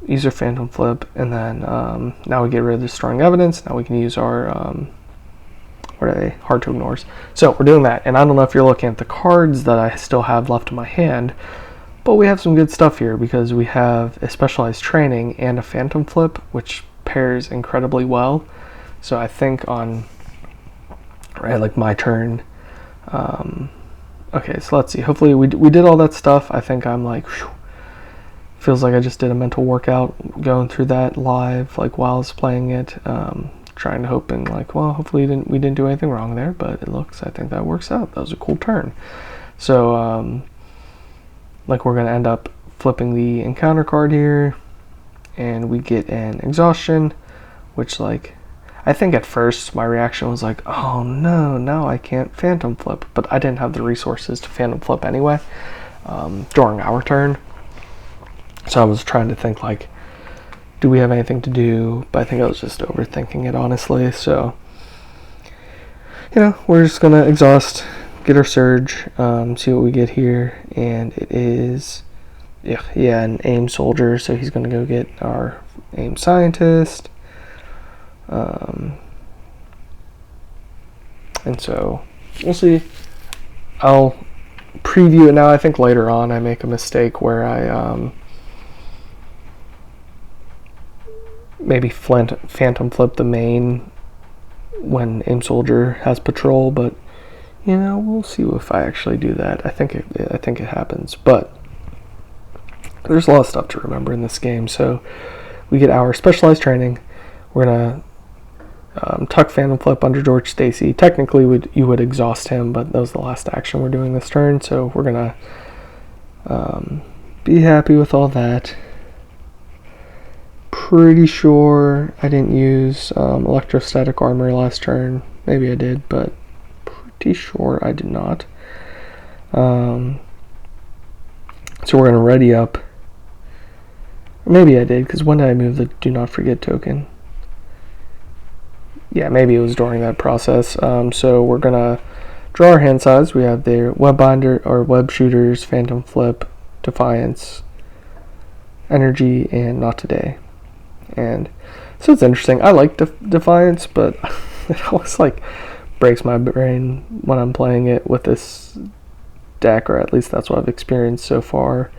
Speaker 1: Use our phantom flip, and then now we get rid of destroying evidence. Now we can use our what are they? Hard to ignores. So we're doing that, and I don't know if you're looking at the cards that I still have left in my hand, but we have some good stuff here because we have a specialized training and a phantom flip, which pairs incredibly well. So I think on like my turn. Okay, so let's see. Hopefully we did all that stuff. I think I'm like, whew, feels like I just did a mental workout going through that live, like while I was playing it. Trying to hoping like, well, hopefully we didn't do anything wrong there, but I think that works out. That was a cool turn. So like we're gonna end up flipping the encounter card here, and we get an exhaustion, which like I think at first my reaction was like, oh no, now I can't phantom flip, but I didn't have the resources to phantom flip anyway during our turn. So I was trying to think like, do we have anything to do? But I think I was just overthinking it, honestly. So, we're just gonna exhaust, get our surge, see what we get here, and it is, an aim soldier. So he's gonna go get our aim scientist, and so we'll see. I'll preview it now. I think later on I make a mistake where I maybe phantom flip the main when aim soldier has patrol, but we'll see if I actually do that. I think it happens, but there's a lot of stuff to remember in this game. So we get our specialized training. We're gonna tuck Phantom Flip under George Stacy. Technically, you would exhaust him, but that was the last action we're doing this turn, so we're going to be happy with all that. Pretty sure I didn't use electrostatic armor last turn. Maybe I did, but pretty sure I did not. So we're going to ready up. Maybe I did, because when did I move the Do Not Forget token? Yeah, maybe it was during that process. So we're going to draw our hand size. We have the Web Binder or Web Shooters, Phantom Flip, Defiance, Energy, and Not Today. And so it's interesting. I like Defiance, but it always like breaks my brain when I'm playing it with this deck, or at least that's what I've experienced so far,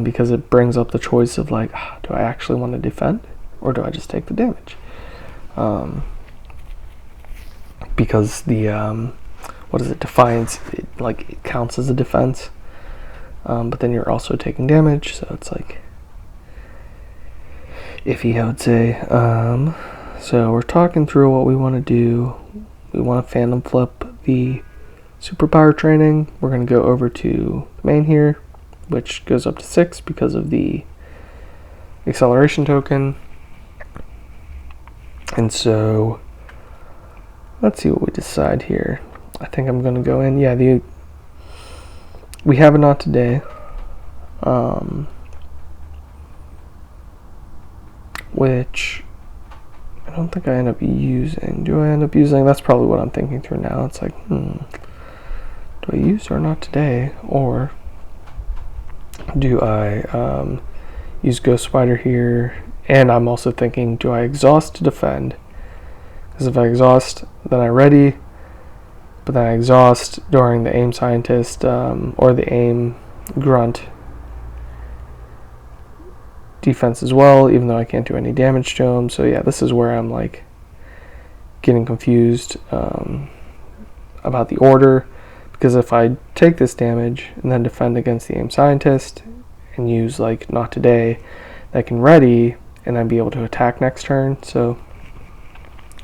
Speaker 1: because it brings up the choice of like, do I actually want to defend or do I just take the damage? Because the Defiance, it counts as a defense, but then you're also taking damage, so it's like iffy, I would say. So we're talking through what we want to do. We want to Phantom Flip the Superpower Training. We're going to go over to the main here, which goes up to 6 because of the acceleration token. And so let's see what we decide here. I think I'm going to go in. Yeah, we have a Not Today. Which I don't think I end up using. Do I end up using? That's probably what I'm thinking through now. It's like, do I use or Not Today? Or do I use Ghost Spider here? And I'm also thinking, do I exhaust to defend? Because if I exhaust, then I ready. But then I exhaust during the Aim Scientist or the Aim Grunt defense as well, even though I can't do any damage to him. So yeah, this is where I'm like getting confused about the order, because if I take this damage and then defend against the Aim Scientist and use like Not Today, I can ready and then be able to attack next turn. So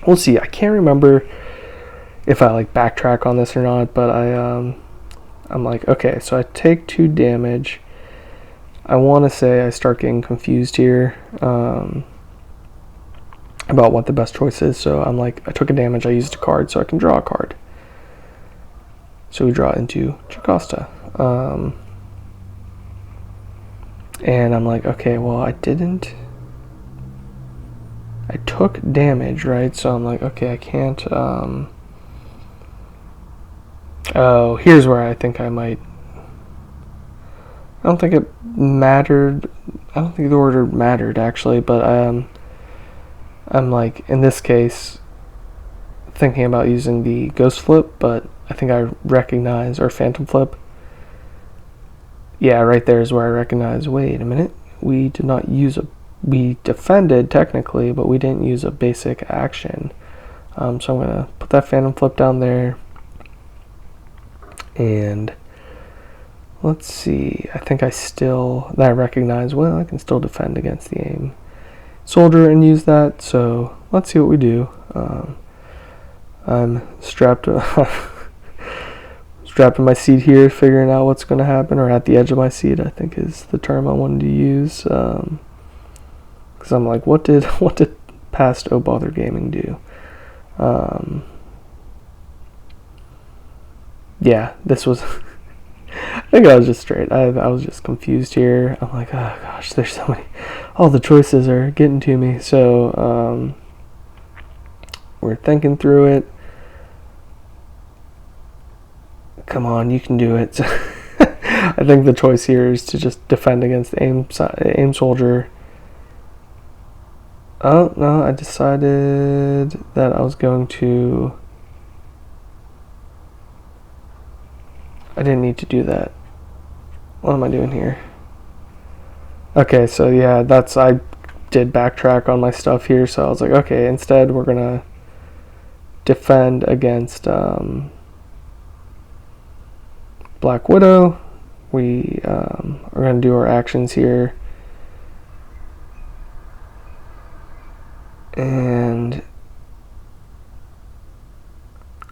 Speaker 1: we'll see. I can't remember if I like backtrack on this or not, but I'm like, okay, so I take 2 damage. I want to say I start getting confused here about what the best choice is. So I'm like, I took a damage, I used a card, so I can draw a card. So we draw into Jocasta. And I'm like, okay, well, I took damage, right? So I'm like, okay, I can't, oh, here's where I think I might, I don't think it mattered. I don't think the order mattered, actually, but I'm like, in this case, thinking about using the Ghost Flip, but I think I recognize, or Phantom Flip. Yeah, right there is where I recognize, wait a minute, we did not use we defended technically, but we didn't use a basic action. So I'm going to put that Phantom Flip down there. And let's see, I think I recognize, well, I can still defend against the Aim Soldier and use that. So let's see what we do. I'm strapped in my seat here, figuring out what's going to happen, or at the edge of my seat, I think is the term I wanted to use. Because I'm like, what did past Oh Bother Gaming do? Yeah, this was. I think I was just straight. I was just confused here. I'm like, oh gosh, there's so many. All the choices are getting to me. So we're thinking through it. Come on, you can do it. I think the choice here is to just defend against the Aim Soldier. Oh no, I decided that I was going to. I didn't need to do that. What am I doing here? Okay, so yeah, I did backtrack on my stuff here, so I was like, okay, instead we're gonna defend against Black Widow. We are gonna do our actions here. And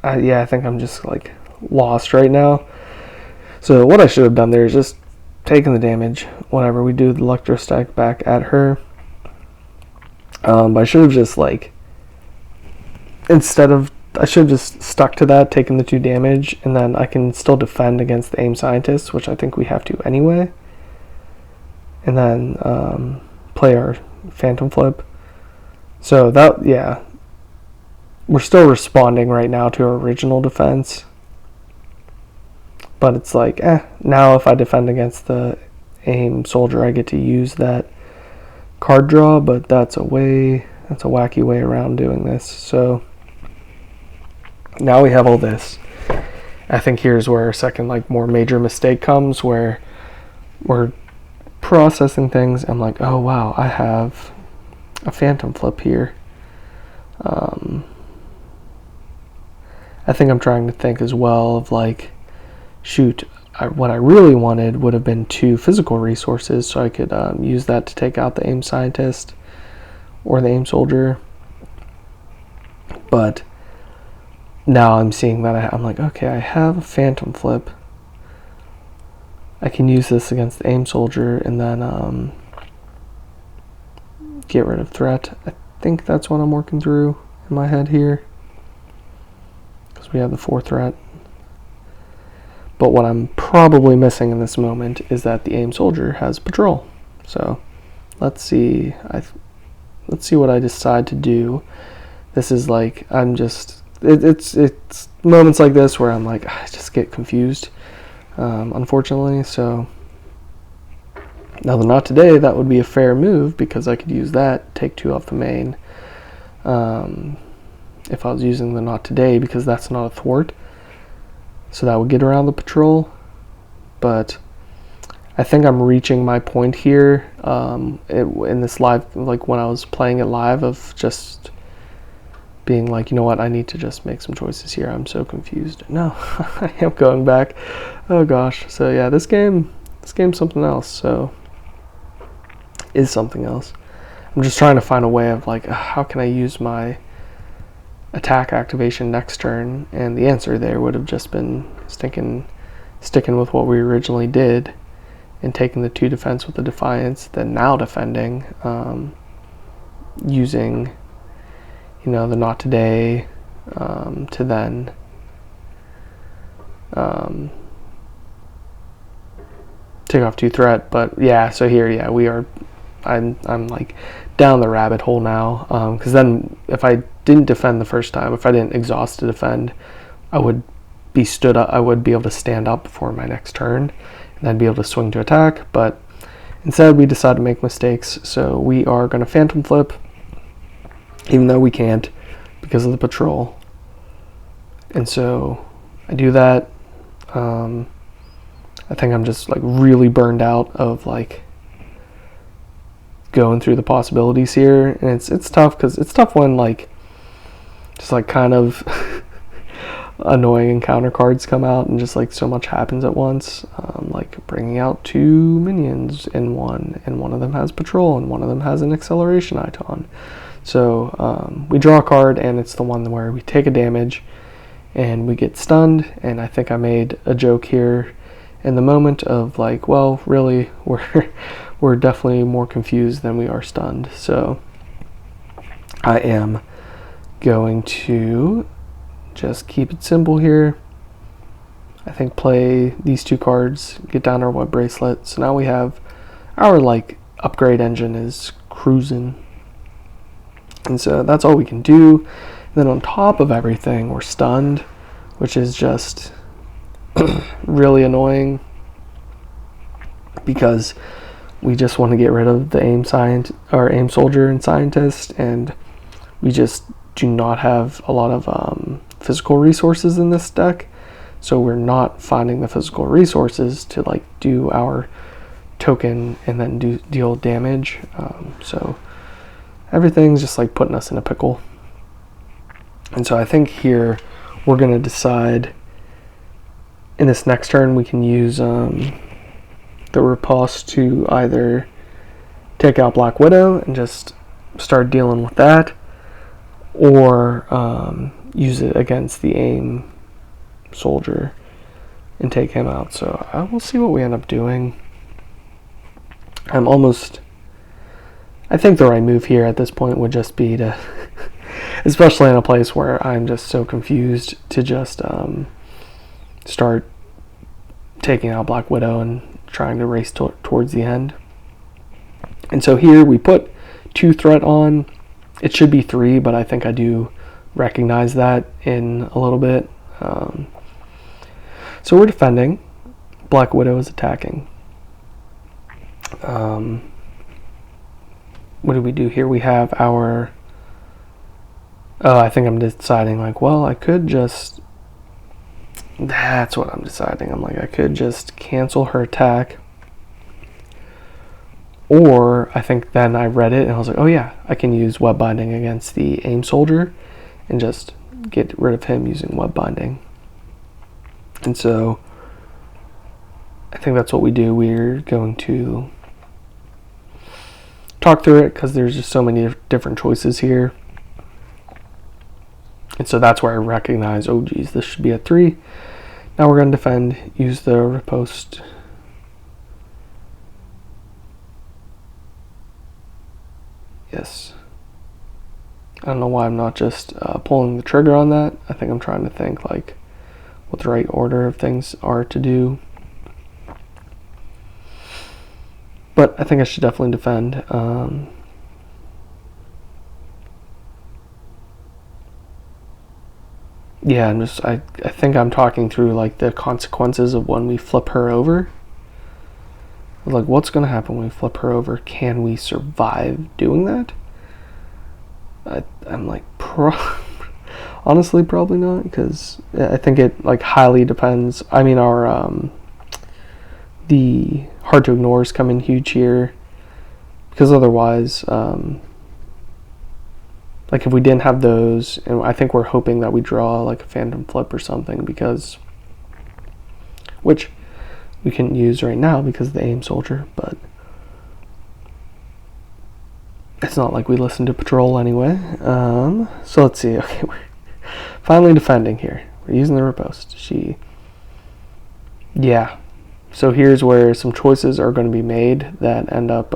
Speaker 1: yeah, I think I'm just like lost right now. So what I should have done there is just taken the damage. Whatever, we do the electrostatic back at her. But I should have just like, I should have just stuck to that, taken the 2 damage, and then I can still defend against the AIM Scientist, which I think we have to anyway. And then play our Phantom Flip. So that, yeah, we're still responding right now to our original defense. But it's like, now if I defend against the AIM Soldier, I get to use that card draw, but that's a wacky way around doing this. So now we have all this. I think here's where our second like more major mistake comes, where we're processing things. I'm like, oh wow, I have a Phantom Flip here. I think I'm trying to think as well of like, shoot, what I really wanted would have been 2 physical resources, so I could use that to take out the AIM Scientist or the AIM Soldier. But now I'm seeing that I'm like, okay, I have a Phantom Flip. I can use this against the AIM Soldier and then get rid of threat. I think that's what I'm working through in my head here, because we have the 4 threat. But what I'm probably missing in this moment is that the AIM Soldier has patrol. So let's see. Let's see what I decide to do. This is like, I'm just, it's moments like this where I'm like, I just get confused, unfortunately. So now the Not Today, that would be a fair move, because I could use that, take 2 off the main, if I was using the Not Today, because that's not a thwart. So that would get around the patrol. But I think I'm reaching my point here in this live, like when I was playing it live, of just being like, you know what, I need to just make some choices here. I'm so confused. No, I am going back. Oh gosh. So yeah, this game's something else. So is something else. I'm just trying to find a way of like, how can I use my attack activation next turn, and the answer there would have just been sticking with what we originally did and taking the 2 defense with the Defiance, then now defending, using, the Not Today to then take off 2 threat. But yeah, so here, yeah, we are, I'm like down the rabbit hole now, because then if I didn't defend the first time, if I didn't exhaust to defend, I would be stood up, I would be able to stand up for my next turn and then be able to swing to attack. But instead we decided to make mistakes, so we are going to Phantom Flip, even though we can't because of the patrol. And so I do that. I think I'm just like really burned out of like going through the possibilities here, and it's tough, because it's tough when like just like kind of annoying encounter cards come out and just like so much happens at once, like bringing out 2 minions in one, and one of them has patrol and one of them has an acceleration icon. So we draw a card, and it's the one where we take a damage and we get stunned. And I think I made a joke here in the moment of like, well, really, we're definitely more confused than we are stunned. So I am going to just keep it simple here. I think play these 2 cards, get down our Web Bracelet. So now we have our like upgrade engine is cruising. And so that's all we can do. And then on top of everything, we're stunned, which is just really annoying, because we just want to get rid of the AIM Soldier and Scientist, and we just do not have a lot of physical resources in this deck. So we're not finding the physical resources to like do our token and then deal damage. So everything's just like putting us in a pickle. And so I think here we're going to decide in this next turn we can use the riposte to either take out Black Widow and just start dealing with that, or use it against the aim soldier and take him out. So we'll see what we end up doing. I think the right move here at this point would just be to, especially in a place where I'm just so confused, to just start taking out Black Widow and trying to race towards the end. And so here we put 2 threat on. It should be 3, but I think I do recognize that in a little bit. So we're defending. Black Widow is attacking. What do we do here? We have our... I think I'm deciding, like, well, I could just... That's what I'm deciding. I'm like, I could just cancel her attack. Or I think then I read it and I was like, oh yeah, I can use web binding against the aim soldier and just get rid of him using web binding. And so I think that's what we do. We're going to talk through it because there's just so many different choices here. And so that's where I recognize, oh geez, this should be a 3. Now we're going to defend, use the riposte. Yes. I don't know why I'm not just pulling the trigger on that. I think I'm trying to think like what the right order of things are to do. But I think I should definitely defend. Yeah, I think I'm talking through like the consequences of when we flip her over. Like, what's going to happen when we flip her over? Can we survive doing that? I'm like, honestly, probably not, because I think it like highly depends. I mean, our the hard to ignores come in huge here, because otherwise, like if we didn't have those, and I think we're hoping that we draw like a phantom flip or something, because which we can use right now because of the aim soldier, but it's not like we listen to patrol anyway. So let's see. Okay, we're finally defending here. We're using the riposte. Yeah. So here's where some choices are going to be made that end up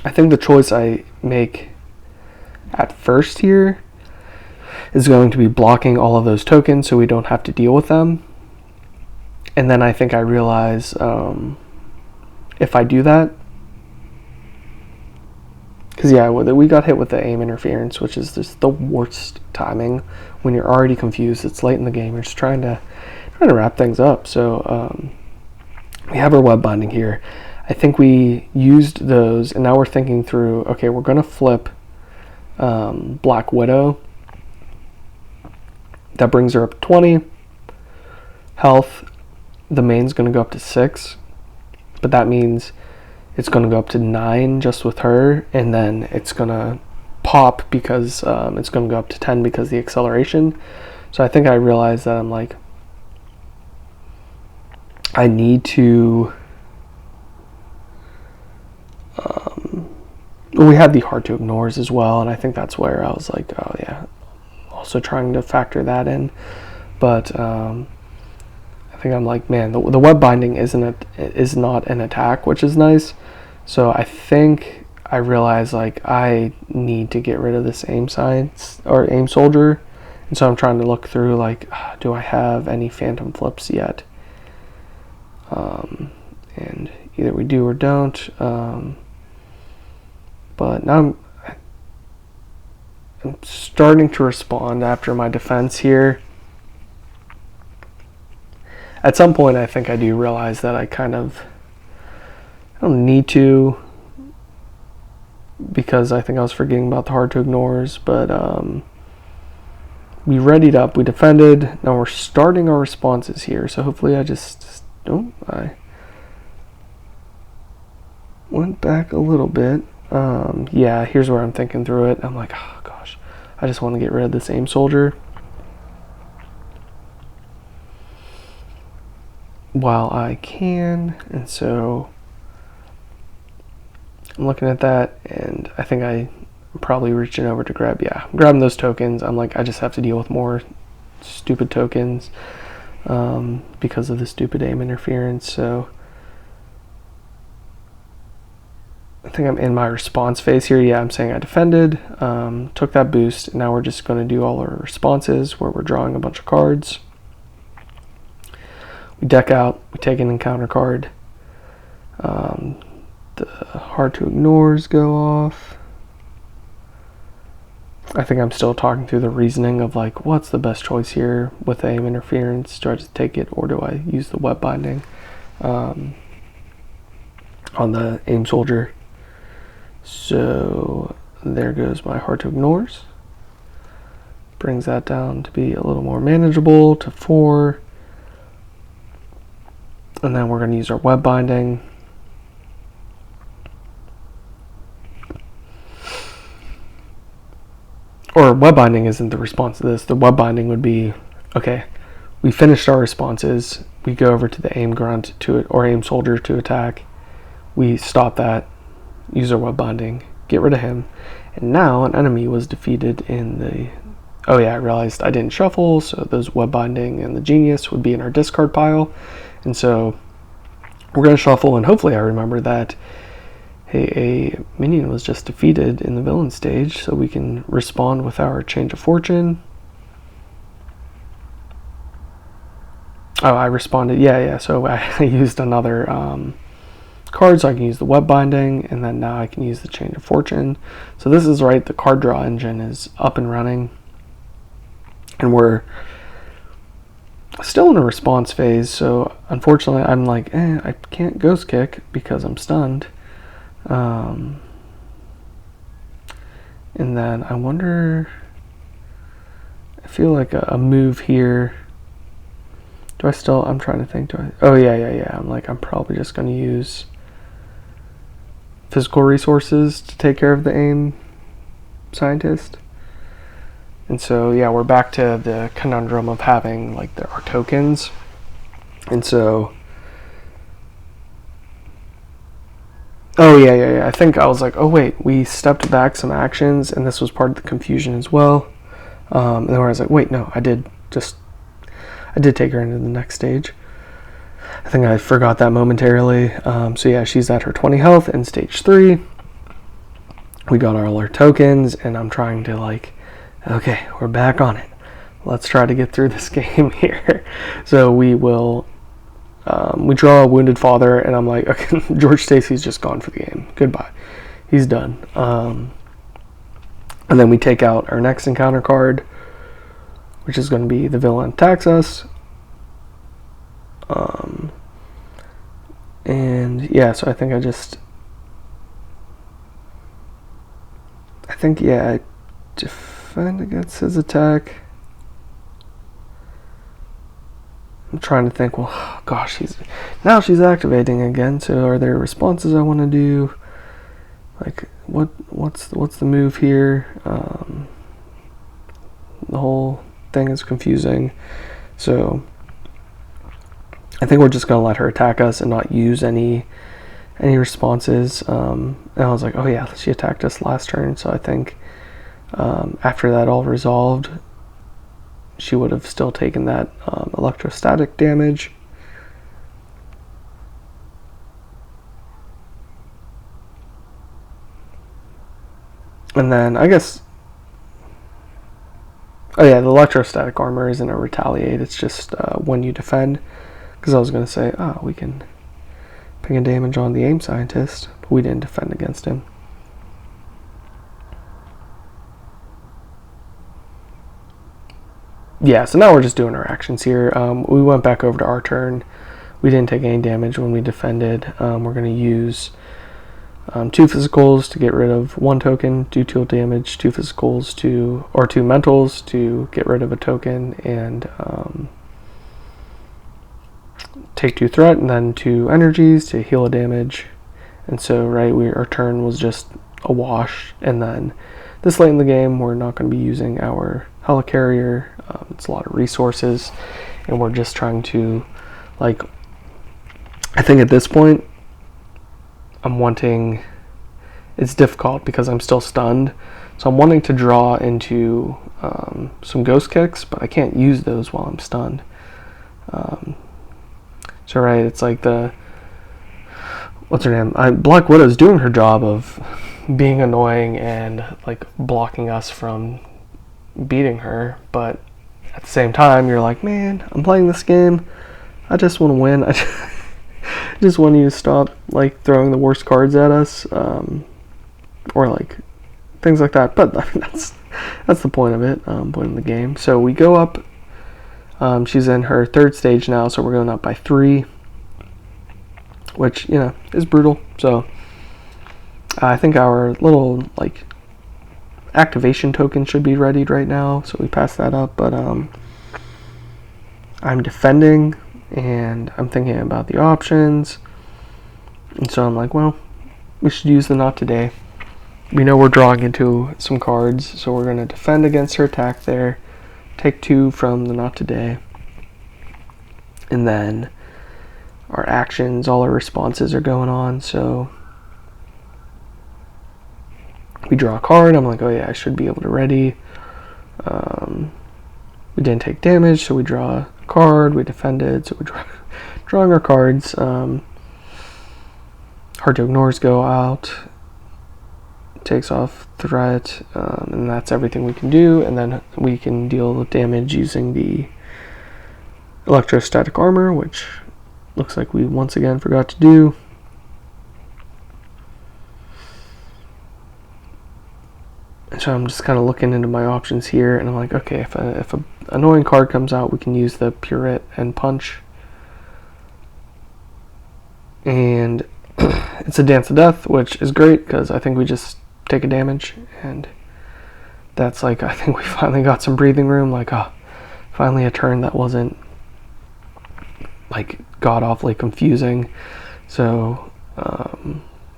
Speaker 1: I think the choice I make at first here is going to be blocking all of those tokens so we don't have to deal with them. And then I think I realize if I do that, because yeah, we got hit with the aim interference, which is just the worst timing when you're already confused. It's late in the game. You're just trying to wrap things up. So we have our web binding here. I think we used those, and now we're thinking through, okay, we're going to flip Black Widow. That brings her up to 20. Health, the main's going to go up to 6, but that means it's going to go up to 9 just with her, and then it's going to pop because it's going to go up to 10 because of the acceleration. So I think I realized that I'm like, I need to we had the hard to ignores as well, and I think that's where I was like, oh yeah, also trying to factor that in. But I think I'm like, man, the web binding is not an attack, which is nice. So I think I realized like I need to get rid of this aim science or aim soldier, and so I'm trying to look through like, do I have any phantom flips yet? And either we do or don't. But now I'm starting to respond after my defense here. At some point, I think I do realize that I don't need to, because I think I was forgetting about the hard to ignores, but we readied up, we defended, now we're starting our responses here, so hopefully I I went back a little bit. Yeah, here's where I'm thinking through it. I'm like, oh gosh, I just want to get rid of this aim soldier while I can. And so I'm looking at that, and I think I'm probably reaching over to grab, I'm grabbing those tokens. I'm like, I just have to deal with more stupid tokens because of the stupid aim interference. So I think I'm in my response phase here. Yeah, I'm saying I defended, took that boost. Now we're just going to do all our responses where we're drawing a bunch of cards. We deck out, we take an encounter card. The hard to ignores go off. I think I'm still talking through the reasoning of like, what's the best choice here with aim interference? Do I just take it, or do I use the web binding on the aim soldier? So there goes my hard to ignores. Brings that down to be a little more manageable to 4. And then we're going to use our web binding. Or web binding isn't the response to this. The web binding would be, okay, we finished our responses. We go over to the aim grunt to it, or aim soldier to attack. We stop that, use our web binding, get rid of him. And now an enemy was defeated in the... Oh yeah, I realized I didn't shuffle, so those web binding and the genius would be in our discard pile. And so we're going to shuffle, and hopefully I remember that a minion was just defeated in the villain stage, so we can respond with our change of fortune. Oh, I responded, yeah, so I used another card, so I can use the web binding, and then now I can use the change of fortune. So this is right, the card draw engine is up and running, and we're still in a response phase. So unfortunately I'm like, I can't ghost kick because I'm stunned. And then I wonder, I feel like a move here. I'm trying to think, oh yeah. I'm like, I'm probably just going to use physical resources to take care of the aim scientist. And so, yeah, we're back to the conundrum of having like our tokens. And so, oh yeah. I think I was like, oh wait, we stepped back some actions, and this was part of the confusion as well. And then I was like, wait, no, I did take her into the next stage. I think I forgot that momentarily. So yeah, she's at her 20 health in stage 3. We got all our tokens, and I'm trying to like, okay, we're back on it. Let's try to get through this game here. So we will, we draw a wounded father, and I'm like, okay, George Stacy's just gone for the game. Goodbye. He's done. And then we take out our next encounter card, which is going to be the villain attacks us. And yeah, so I think I defend against his attack. I'm trying to think, well, gosh, she's activating again, so are there responses I want to do? Like, what's the move here? The whole thing is confusing. So I think we're just going to let her attack us and not use any responses. And I was like, oh yeah, she attacked us last turn, so I think after that all resolved, she would have still taken that electrostatic damage. And then I guess, oh yeah, the electrostatic armor isn't a retaliate, it's just when you defend. Because I was going to say, we can pick a damage on the aim scientist, but we didn't defend against him. Yeah, so now we're just doing our actions here. We went back over to our turn. We didn't take any damage when we defended. We're going to use 2 physicals to get rid of 1 token, do 2 damage, 2 physicals or 2 mentals to get rid of a token, and take 2 threat, and then 2 energies to heal a damage. And so, right, our turn was just a wash. And then this late in the game, we're not going to be using our helicarrier. It's a lot of resources, and we're just trying to, like, I think at this point, I'm wanting it's difficult because I'm still stunned. So I'm wanting to draw into some ghost kicks, but I can't use those while I'm stunned. So right, it's like what's her name? Black Widow's doing her job of being annoying and like blocking us from beating her, but at the same time you're like, man, I'm playing this game, I just want to win. I just want you to stop like throwing the worst cards at us, or like things like that. But I mean, that's the point of it, point of the game. So we go up. She's in her third stage now, so we're going up by 3, which is brutal. So I think our little like activation token should be readied right now, so we pass that up. But I'm defending, and I'm thinking about the options, and so I'm like, well, we should use the not today. We know we're drawing into some cards, so we're going to defend against her attack there, take 2 from the not today, and then our actions, all our responses are going on. So we draw a card. I'm like, oh yeah, I should be able to ready. We didn't take damage, so we draw a card. We defended, so we're drawing our cards. Hard to ignores go out. Takes off threat, and that's everything we can do. And then we can deal damage using the electrostatic armor, which looks like we once again forgot to do. And so I'm just kind of looking into my options here, and I'm like, okay, if a annoying card comes out, we can use the Purette and Punch. And it's a Dance of Death, which is great because I think we just take a damage, and that's like, I think we finally got some breathing room. Like, finally a turn that wasn't like god-awfully confusing. So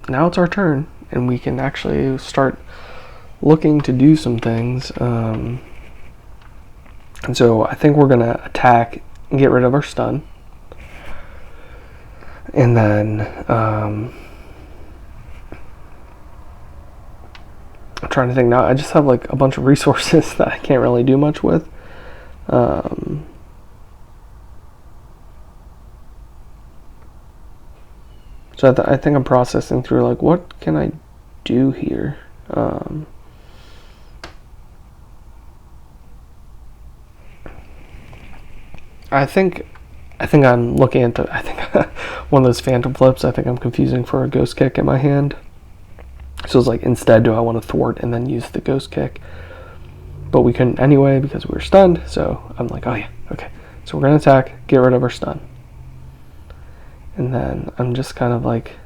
Speaker 1: now it's our turn, and we can actually start looking to do some things. And so I think we're going to attack and get rid of our stun. And then I'm trying to think now. I just have like a bunch of resources that I can't really do much with. So I think I'm processing through like, what can I do here? I think I'm looking at I think one of those phantom flips. I think I'm confusing for a ghost kick in my hand. So it's like, instead, do I want to thwart and then use the ghost kick? But we couldn't anyway because we were stunned. So I'm like, oh yeah, okay. So we're gonna attack, get rid of our stun. And then I'm just kind of like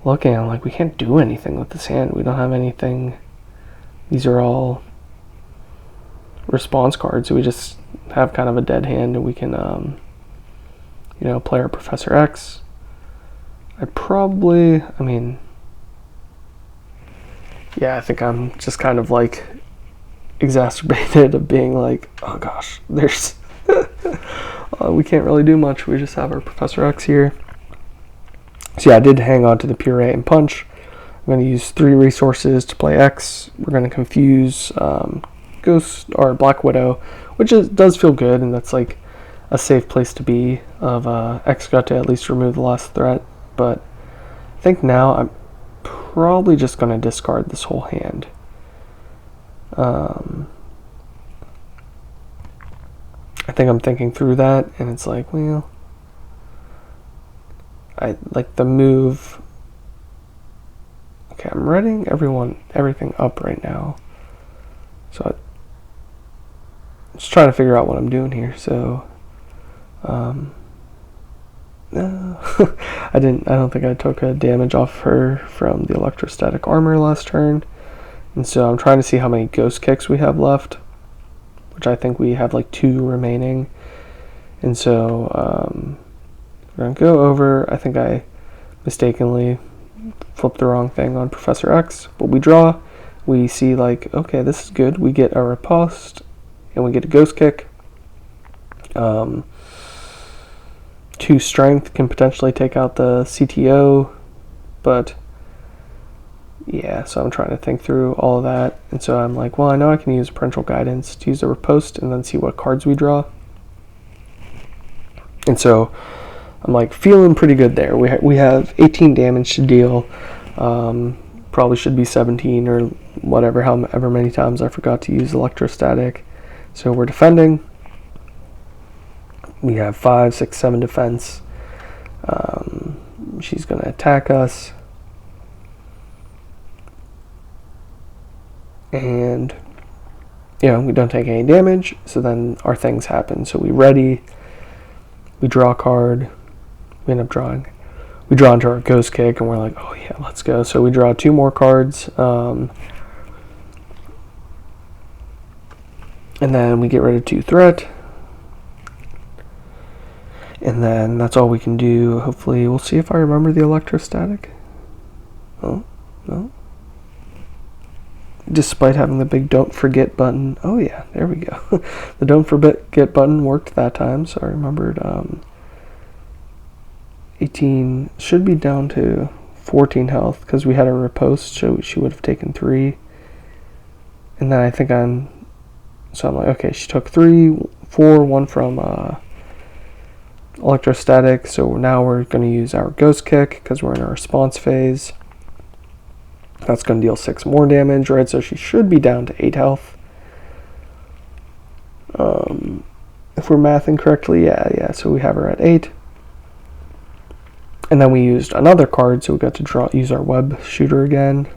Speaker 1: looking. I'm like, we can't do anything with this hand. We don't have anything. These are all response cards. So we just have kind of a dead hand, and we can play our Professor X. I think I'm just kind of like exacerbated of being like, oh gosh, there's we can't really do much. We just have our Professor X here. So yeah, I did hang on to the Purée and Punch. I'm going to use 3 resources to play X. We're going to confuse Ghost or Black Widow, which does feel good, and that's like a safe place to be. Of X got to at least remove the last threat, but I think now I'm probably just going to discard this whole hand. I think I'm thinking through that, and it's like, well, I like the move. Okay, I'm writing everything up right now. So I'm just trying to figure out what I'm doing here. So, no, I don't think I took a damage off her from the electrostatic armor last turn. And so I'm trying to see how many ghost kicks we have left, which I think we have like 2 remaining. And so we're going to go over. I think I mistakenly flipped the wrong thing on Professor X, but we draw. We see like, okay, this is good. We get a riposte, and we get a ghost kick. 2 strength can potentially take out the CTO, but Yeah, so I'm trying to think through all of that. And so I'm like, well, I know I can use parental guidance to use a riposte and then see what cards we draw. And so I'm like feeling pretty good there. We have 18 damage to deal. Probably should be 17 or whatever, however many times I forgot to use electrostatic. So we're defending. We have 5, 6, 7 defense. She's going to attack us. And, we don't take any damage. So then our things happen. So we ready. We draw a card. We end up drawing. We draw into our ghost kick, and we're like, oh yeah, let's go. So we draw 2 more cards. And then we get rid of 2 threat. And then that's all we can do. Hopefully, we'll see if I remember the electrostatic. Oh, no. Despite having the big don't forget button. Oh yeah, there we go. The don't forget button worked that time, so I remembered 18 should be down to 14 health because we had a riposte, so she would have taken 3. And then I think so I'm like, okay, she took 3, 4, 1 from electrostatic, so now we're going to use our ghost kick because we're in a response phase. That's going to deal 6 more damage, right? So she should be down to 8 health. If we're mathing correctly, yeah. So we have her at 8. And then we used another card, so we got to use our web shooter again.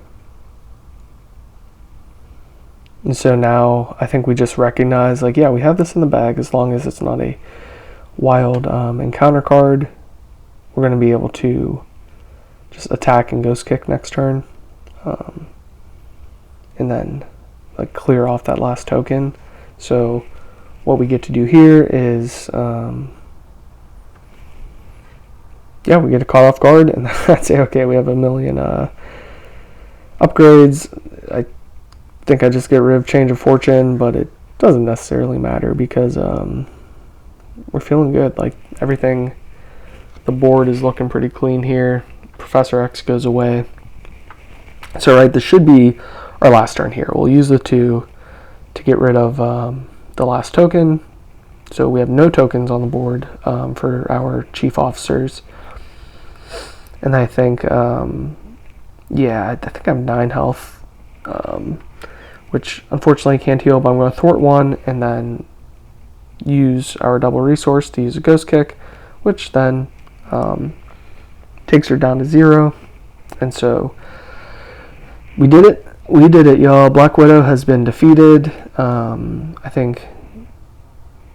Speaker 1: And so now I think we just recognize, like, yeah, we have this in the bag as long as it's not a wild encounter card. We're going to be able to just attack and ghost kick next turn. And then like clear off that last token. So what we get to do here is we get a caught off guard, and I'd say, okay, we have 1 million upgrades. I think I just get rid of change of fortune, but it doesn't necessarily matter because we're feeling good. Like everything, the board is looking pretty clean here. Professor X goes away. So right, this should be our last turn here. We'll use the 2 to get rid of the last token. So we have no tokens on the board for our chief officers. And I think, I think I have 9 health, which unfortunately can't heal, but I'm going to thwart 1 and then use our double resource to use a ghost kick, which then takes her down to 0. And so we did it, y'all. Black Widow has been defeated. I think,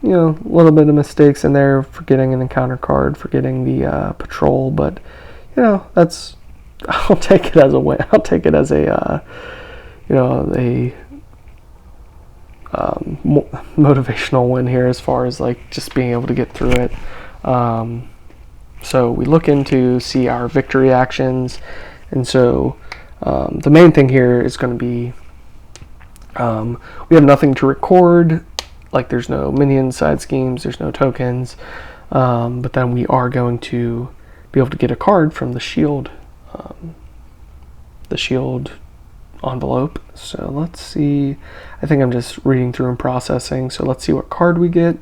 Speaker 1: a little bit of mistakes in there, forgetting an encounter card, forgetting the patrol, but, that's, I'll take it as a win. I'll take it as a, motivational win here as far as, like, just being able to get through it. So we look into see our victory actions, and so the main thing here is going to be we have nothing to record, like there's no minion side schemes, there's no tokens, but then we are going to be able to get a card from the S.H.I.E.L.D. Envelope. So let's see, I think I'm just reading through and processing, so let's see what card we get.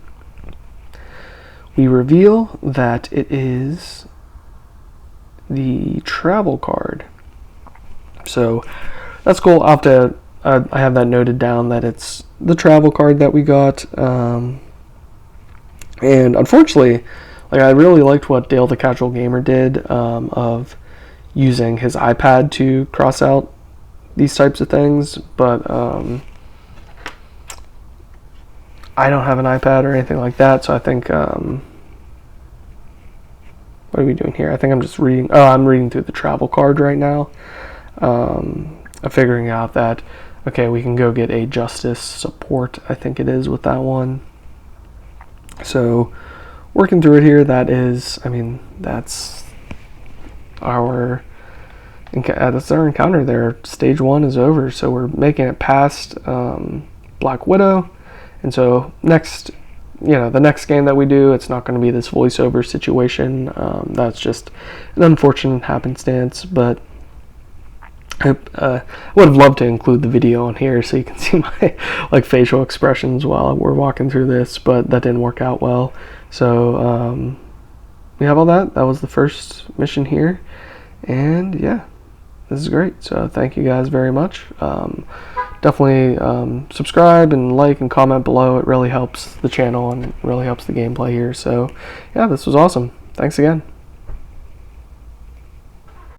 Speaker 1: We reveal that it is the travel card. So that's cool. I have that noted down that it's the travel card that we got. And unfortunately, like, I really liked what Dale the Casual Gamer did of using his iPad to cross out these types of things, but I don't have an iPad or anything like that, so I think what are we doing here? I think I'm just reading. Oh, I'm reading through the travel card right now. I'm figuring out that, okay, we can go get a justice support, I think it is, with that one. So working through it here, that's our encounter there. Stage 1 is over, so we're making it past Black Widow. And so next, the next game that we do, it's not going to be this voiceover situation. That's just an unfortunate happenstance, but I would have loved to include the video on here so you can see my like facial expressions while we're walking through this, but that didn't work out well. So we have all that. That was the first mission here, and yeah, this is great. So thank you guys very much. Definitely subscribe and like and comment below. It really helps the channel and really helps the gameplay here. So yeah, this was awesome. Thanks again.